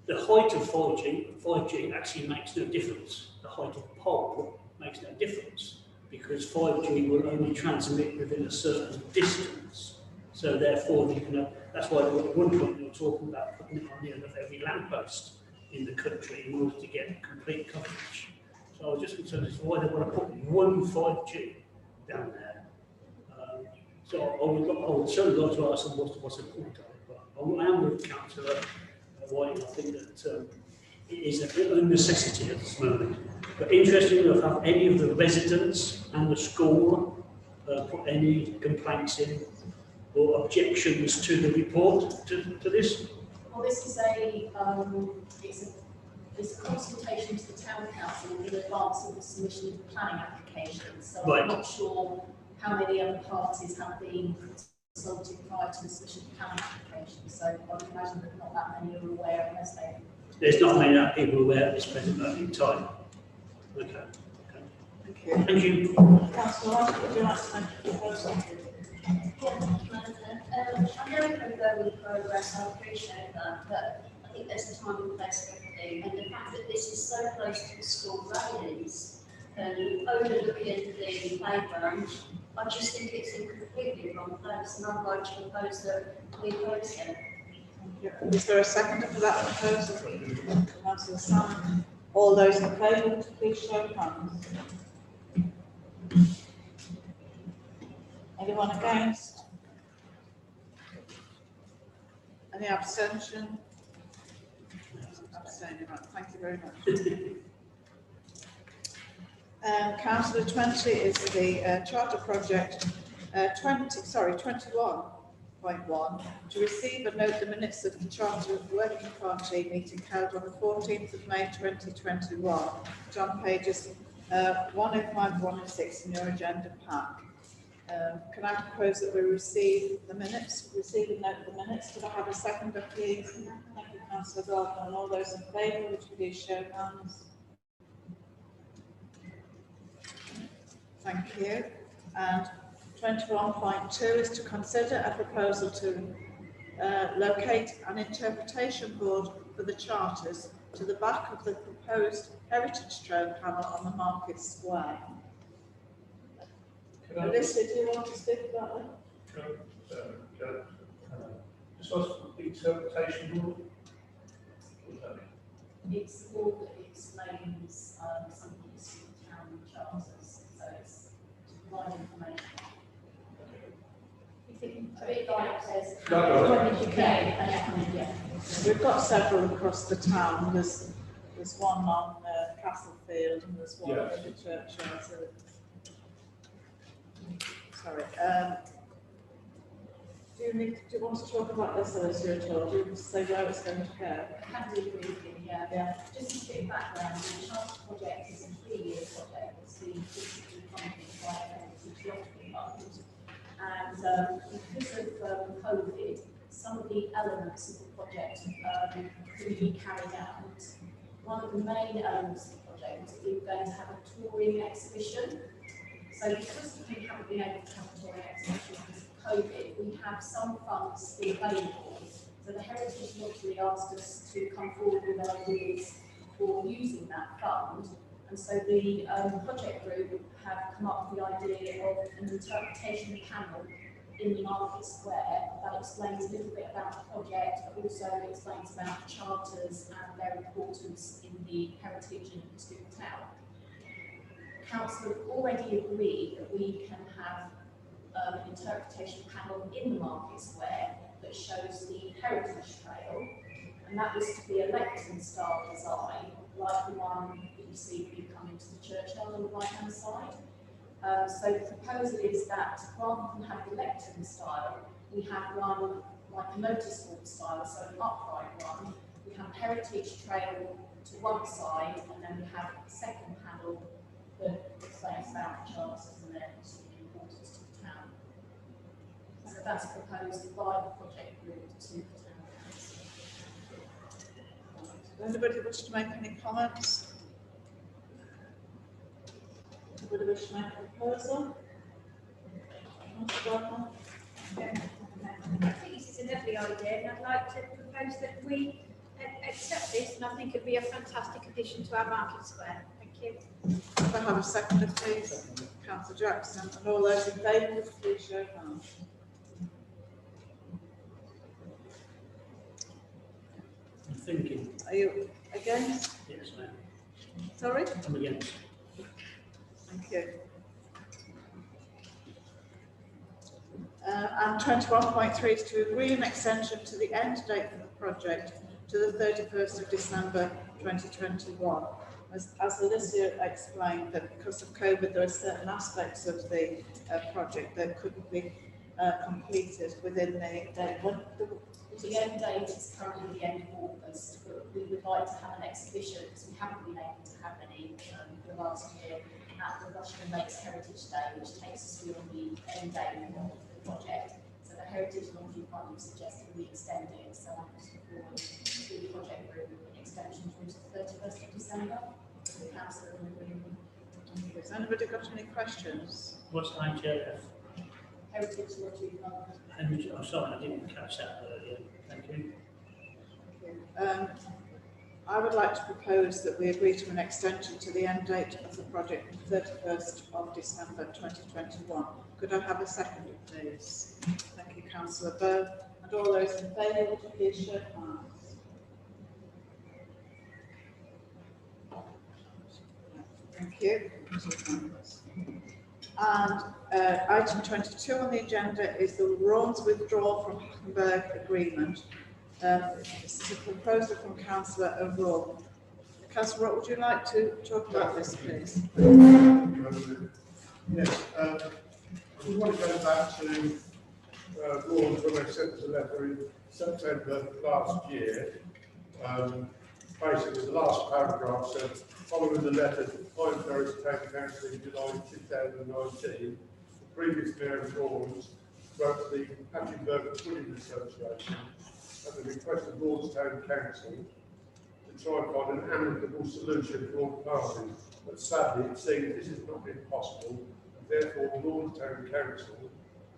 the height of 5G actually makes no difference. The height of the pole makes no difference, because 5G will only transmit within a certain distance. So therefore, you can. That's why at one point they were talking about putting it on the end of every lamppost in the country in order to get complete coverage. So I was just concerned as to why they want to put one 5G down there. So I would certainly like to ask them what's the point of it. But I am with Councillor Whiting. I think that it is a necessity at this moment. But interestingly enough, have any of the residents and the school put any complaints in or objections to the report to this? Well, this is it's a consultation to the town council in advance of the submission of the planning application. So Right. I'm not sure how many other parties have been consulted prior to the submission of the planning application. So I would imagine that not that many are aware unless they. There's not many people aware at this present moment in time. Okay. Thank you. Thank you. Councillor Whiting, would you like to make a proposal? I know it can go with progress, I appreciate that, but I think there's a time and place for everything, and the fact that this is so close to the school railings and overlooking the playground, I just think it's in completely wrong place, and I'd like to propose that we oppose it. Thank you. Is there a seconder for that proposal? Councillor Salmon. All those in favour, please show of hands. Anyone against? Any abstention? Abstaining, right, thank you very much. Councillor 20 is the charter project 21.1 to receive and note the minutes of the Charter Working Party meeting held on the 14th of May 2021. It's on pages 105 and 106 in your agenda pack. Can I propose that we receive the minutes, receive and note the minutes? Could I have a seconder, please? Thank you, Councillor Gardner. And all those in favour, would you please show hands? Thank you. And 21.2 is to consider a proposal to locate an interpretation board for the charters to the back of the proposed heritage stone panel on the Market Square. Alyssa, do you want to speak about that? Just ask for the interpretation board. It's all that explains some of the town charters, so it's to provide information. A bit like there's We've got several across the town. There's one on Castlefield and there's one in the churchyard. Sorry. Do you want to talk about this, Alicia, at all? Do you want to say where it's going to go? I can do briefly, yeah. Just a bit of background, the charter project is a 3-year project. It's been physically funded by Heritage Lottery Fund. And because of COVID, some of the elements of the project couldn't be carried out. One of the main elements of the project was that we were going to have a touring exhibition. So because we haven't been able to have a touring exhibition because of COVID, we have some funds still available. So the Heritage Lottery asked us to come forward with ideas for using that fund. And so the project group have come up with the idea of an interpretation panel in the Market Square that explains a little bit about the project, but also explains about charters and their importance in the heritage and history of the town. Council have already agreed that we can have an interpretation panel in the Market Square that shows the heritage trail, and that was to be a lectern style design, like the one that you see when you come into the churchyard on the right hand side. So the proposal is that rather than have the lectern style, we have one like a notice board style, so an upright one. We have heritage trail to one side, and then we have a second panel that explains about the charters and their importance to the town. So that's proposed by the project group to the town council. Does anybody wish to make any comments? Anybody wish to make a proposal? Councillor Gardner? I think this is a lovely idea, and I'd like to propose that we accept this, and I think it'd be a fantastic addition to our Market Square. Thank you. If I have a seconder, please. Councillor Jackson, and all those in favour, please show of hands. I'm thinking, Are you against? yes, ma'am. Sorry? I'm against. Thank you. And 21.3 is to agree an extension to the end date for the project to the 31st of December 2021. As Alicia explained, that because of COVID, there are certain aspects of the project that couldn't be completed within the date. The end date is currently the end of August, but we would like to have an exhibition, because we haven't been able to have any the last year, at the Rushden Lakes Heritage Day, which takes us beyond the end date of the project. So the Heritage Laundry Fund suggested we extend it, so I'm putting forward to the project group an extension through to the 31st of December. The council are in agreement. Has anybody got any questions? What's IJF? Heritage Laundry Fund. Oh, sorry, I didn't catch that earlier. Thank you. I would like to propose that we agree to an extension to the end date of the project, 31st of December 2021. Could I have a second, please? Thank you, Councillor Bowe. And all those in favour, would you please show of hands? Thank you. And item 22 on the agenda is the Rawn's withdrawal from Hackenberg agreement. This is a proposal from Councillor O'Rourke. Councillor, would you like to talk about this, please? Yes, I just want to go back to Rawn's when they sent us a letter in September last year. Basically, the last paragraph said, following the letter to Pine Terrace Town Council in July 2019, the previous Mayor of Rawn's wrote to the Hackenberg Pudding Association at the request of Rawn's Town Council to try and find an amicable solution for all parties. But sadly, it seems this has not been possible, and therefore Rawn's Town Council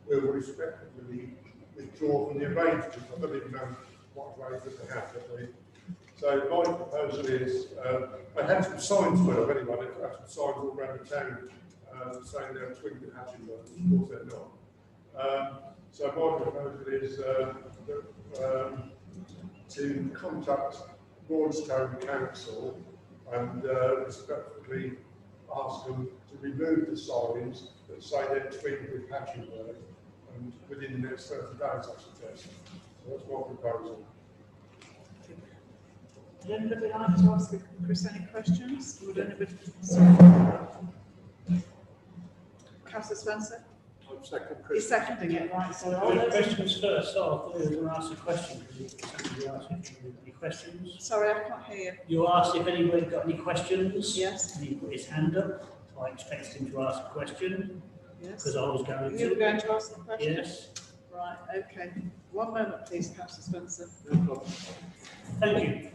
will respectively withdraw from the arrangement. I don't even know what arrangement they have, but they. So my proposal is, I had some signs for them anyway, I had some signs all around the town saying they're twinned to Hackenberg, of course they're not. So my proposal is to contact Rawn's Town Council and respectfully ask them to remove the signs that say they're twinned with Hackenberg, and within the next 30 days, I suggest. So that's my proposal. Would anybody like to ask Chris any questions? Would anybody? Councillor Spencer? I'm second, He's Chris. seconding it, right? So all those. Questions first. So I thought you were going to ask a question. You asked if any questions. Sorry, I can't hear you. You asked if anybody got any questions. Yes. And he put his hand up. So I expected him to ask a question Yes. because I was going to. You were going to ask a question? Yes. Right, okay. One moment, please, Councillor Spencer. No problem. Thank you.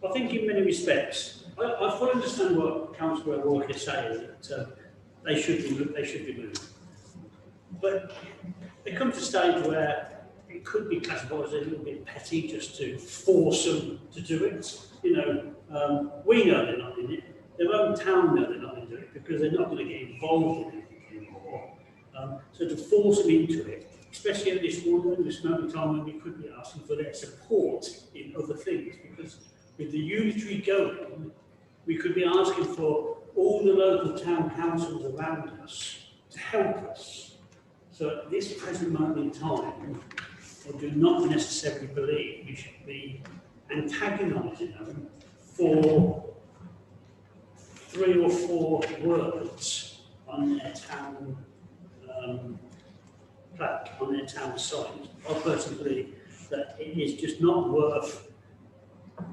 I think in many respects, I fully understand what Councillor O'Rourke is saying, that they should be moved. But there comes a stage where it could be classified as a little bit petty just to force them to do it. You know, we know they're not in it. Their own town know they're not into it because they're not going to get involved in it anymore. So to force them into it, especially at this moment of time when we could be asking for their support in other things, because with the unitary going, we could be asking for all the local town councils around us to help us. So at this present moment in time, I do not necessarily believe we should be antagonising them for 3 or 4 words on their town plaque, on their town signs. I personally believe that it is just not worth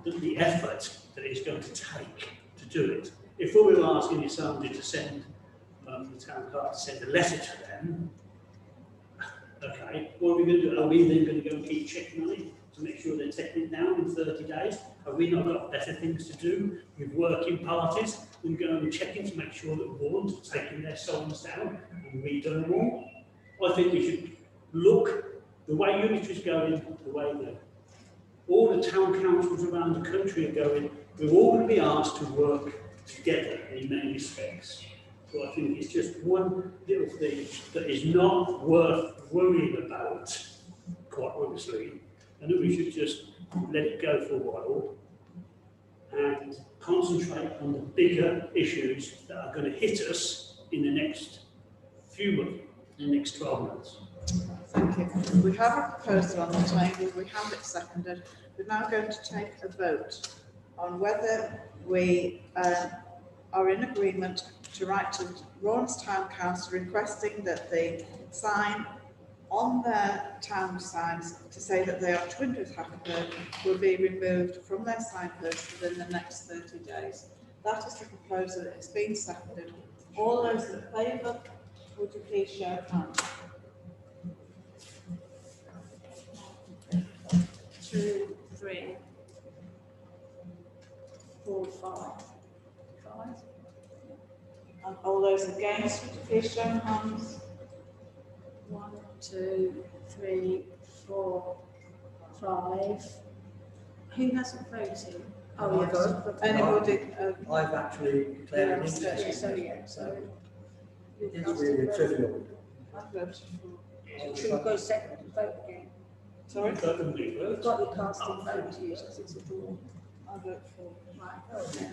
the effort that it's going to take to do it. If what we were asking is somebody to send, the town clerk to send a letter to them, okay, what are we going to do? Are we then going to go and keep checking on it to make sure they're taking it down in 30 days? Have we not got better things to do with working parties than going and checking to make sure that warrants are taking their signs down and redone them all? I think we should look the way Unitary is going, the way that all the town councils around the country are going. We're all going to be asked to work together in many respects. So I think it's just one little thing that is not worth worrying about, quite honestly, and that we should just let it go for a while and concentrate on the bigger issues that are going to hit us in the next few months, in the next 12 months. Thank you. We have a proposal on the table, we have it seconded. We're now going to take a vote on whether we are in agreement to write to Rawns Town Council requesting that the sign on their town signs to say that they are Twindred Hackford will be removed from their signposts within the next 30 days. That is the proposal. It's been seconded. All those in favour, would you please show of hands? 2, 3, 4, 5. 5. And all those against, would you please show of hands? 1, 2, 3, 4, 5. Who hasn't voted? Oh, yes. Anybody? I've actually declared an interest. So. It's really trivial. I voted for. Should we go second and vote again? Sorry? We've got your casting vote to use because it's a draw. I vote for. Right, okay.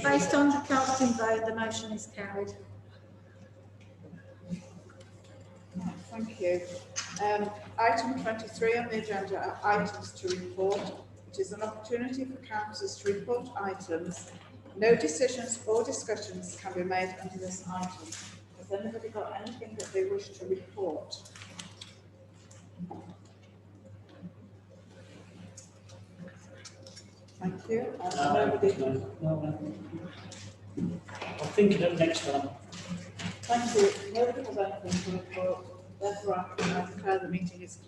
Based on the casting vote, the motion is carried. Right, thank you. Item 23 on the agenda are items to report. It is an opportunity for councillors to report items. No decisions or discussions can be made under this item. Has anybody got anything that they wish to report? Thank you. Nobody. I'll think of it next time. Thank you. Nobody has anything to report. Therefore, I declare the meeting is closed.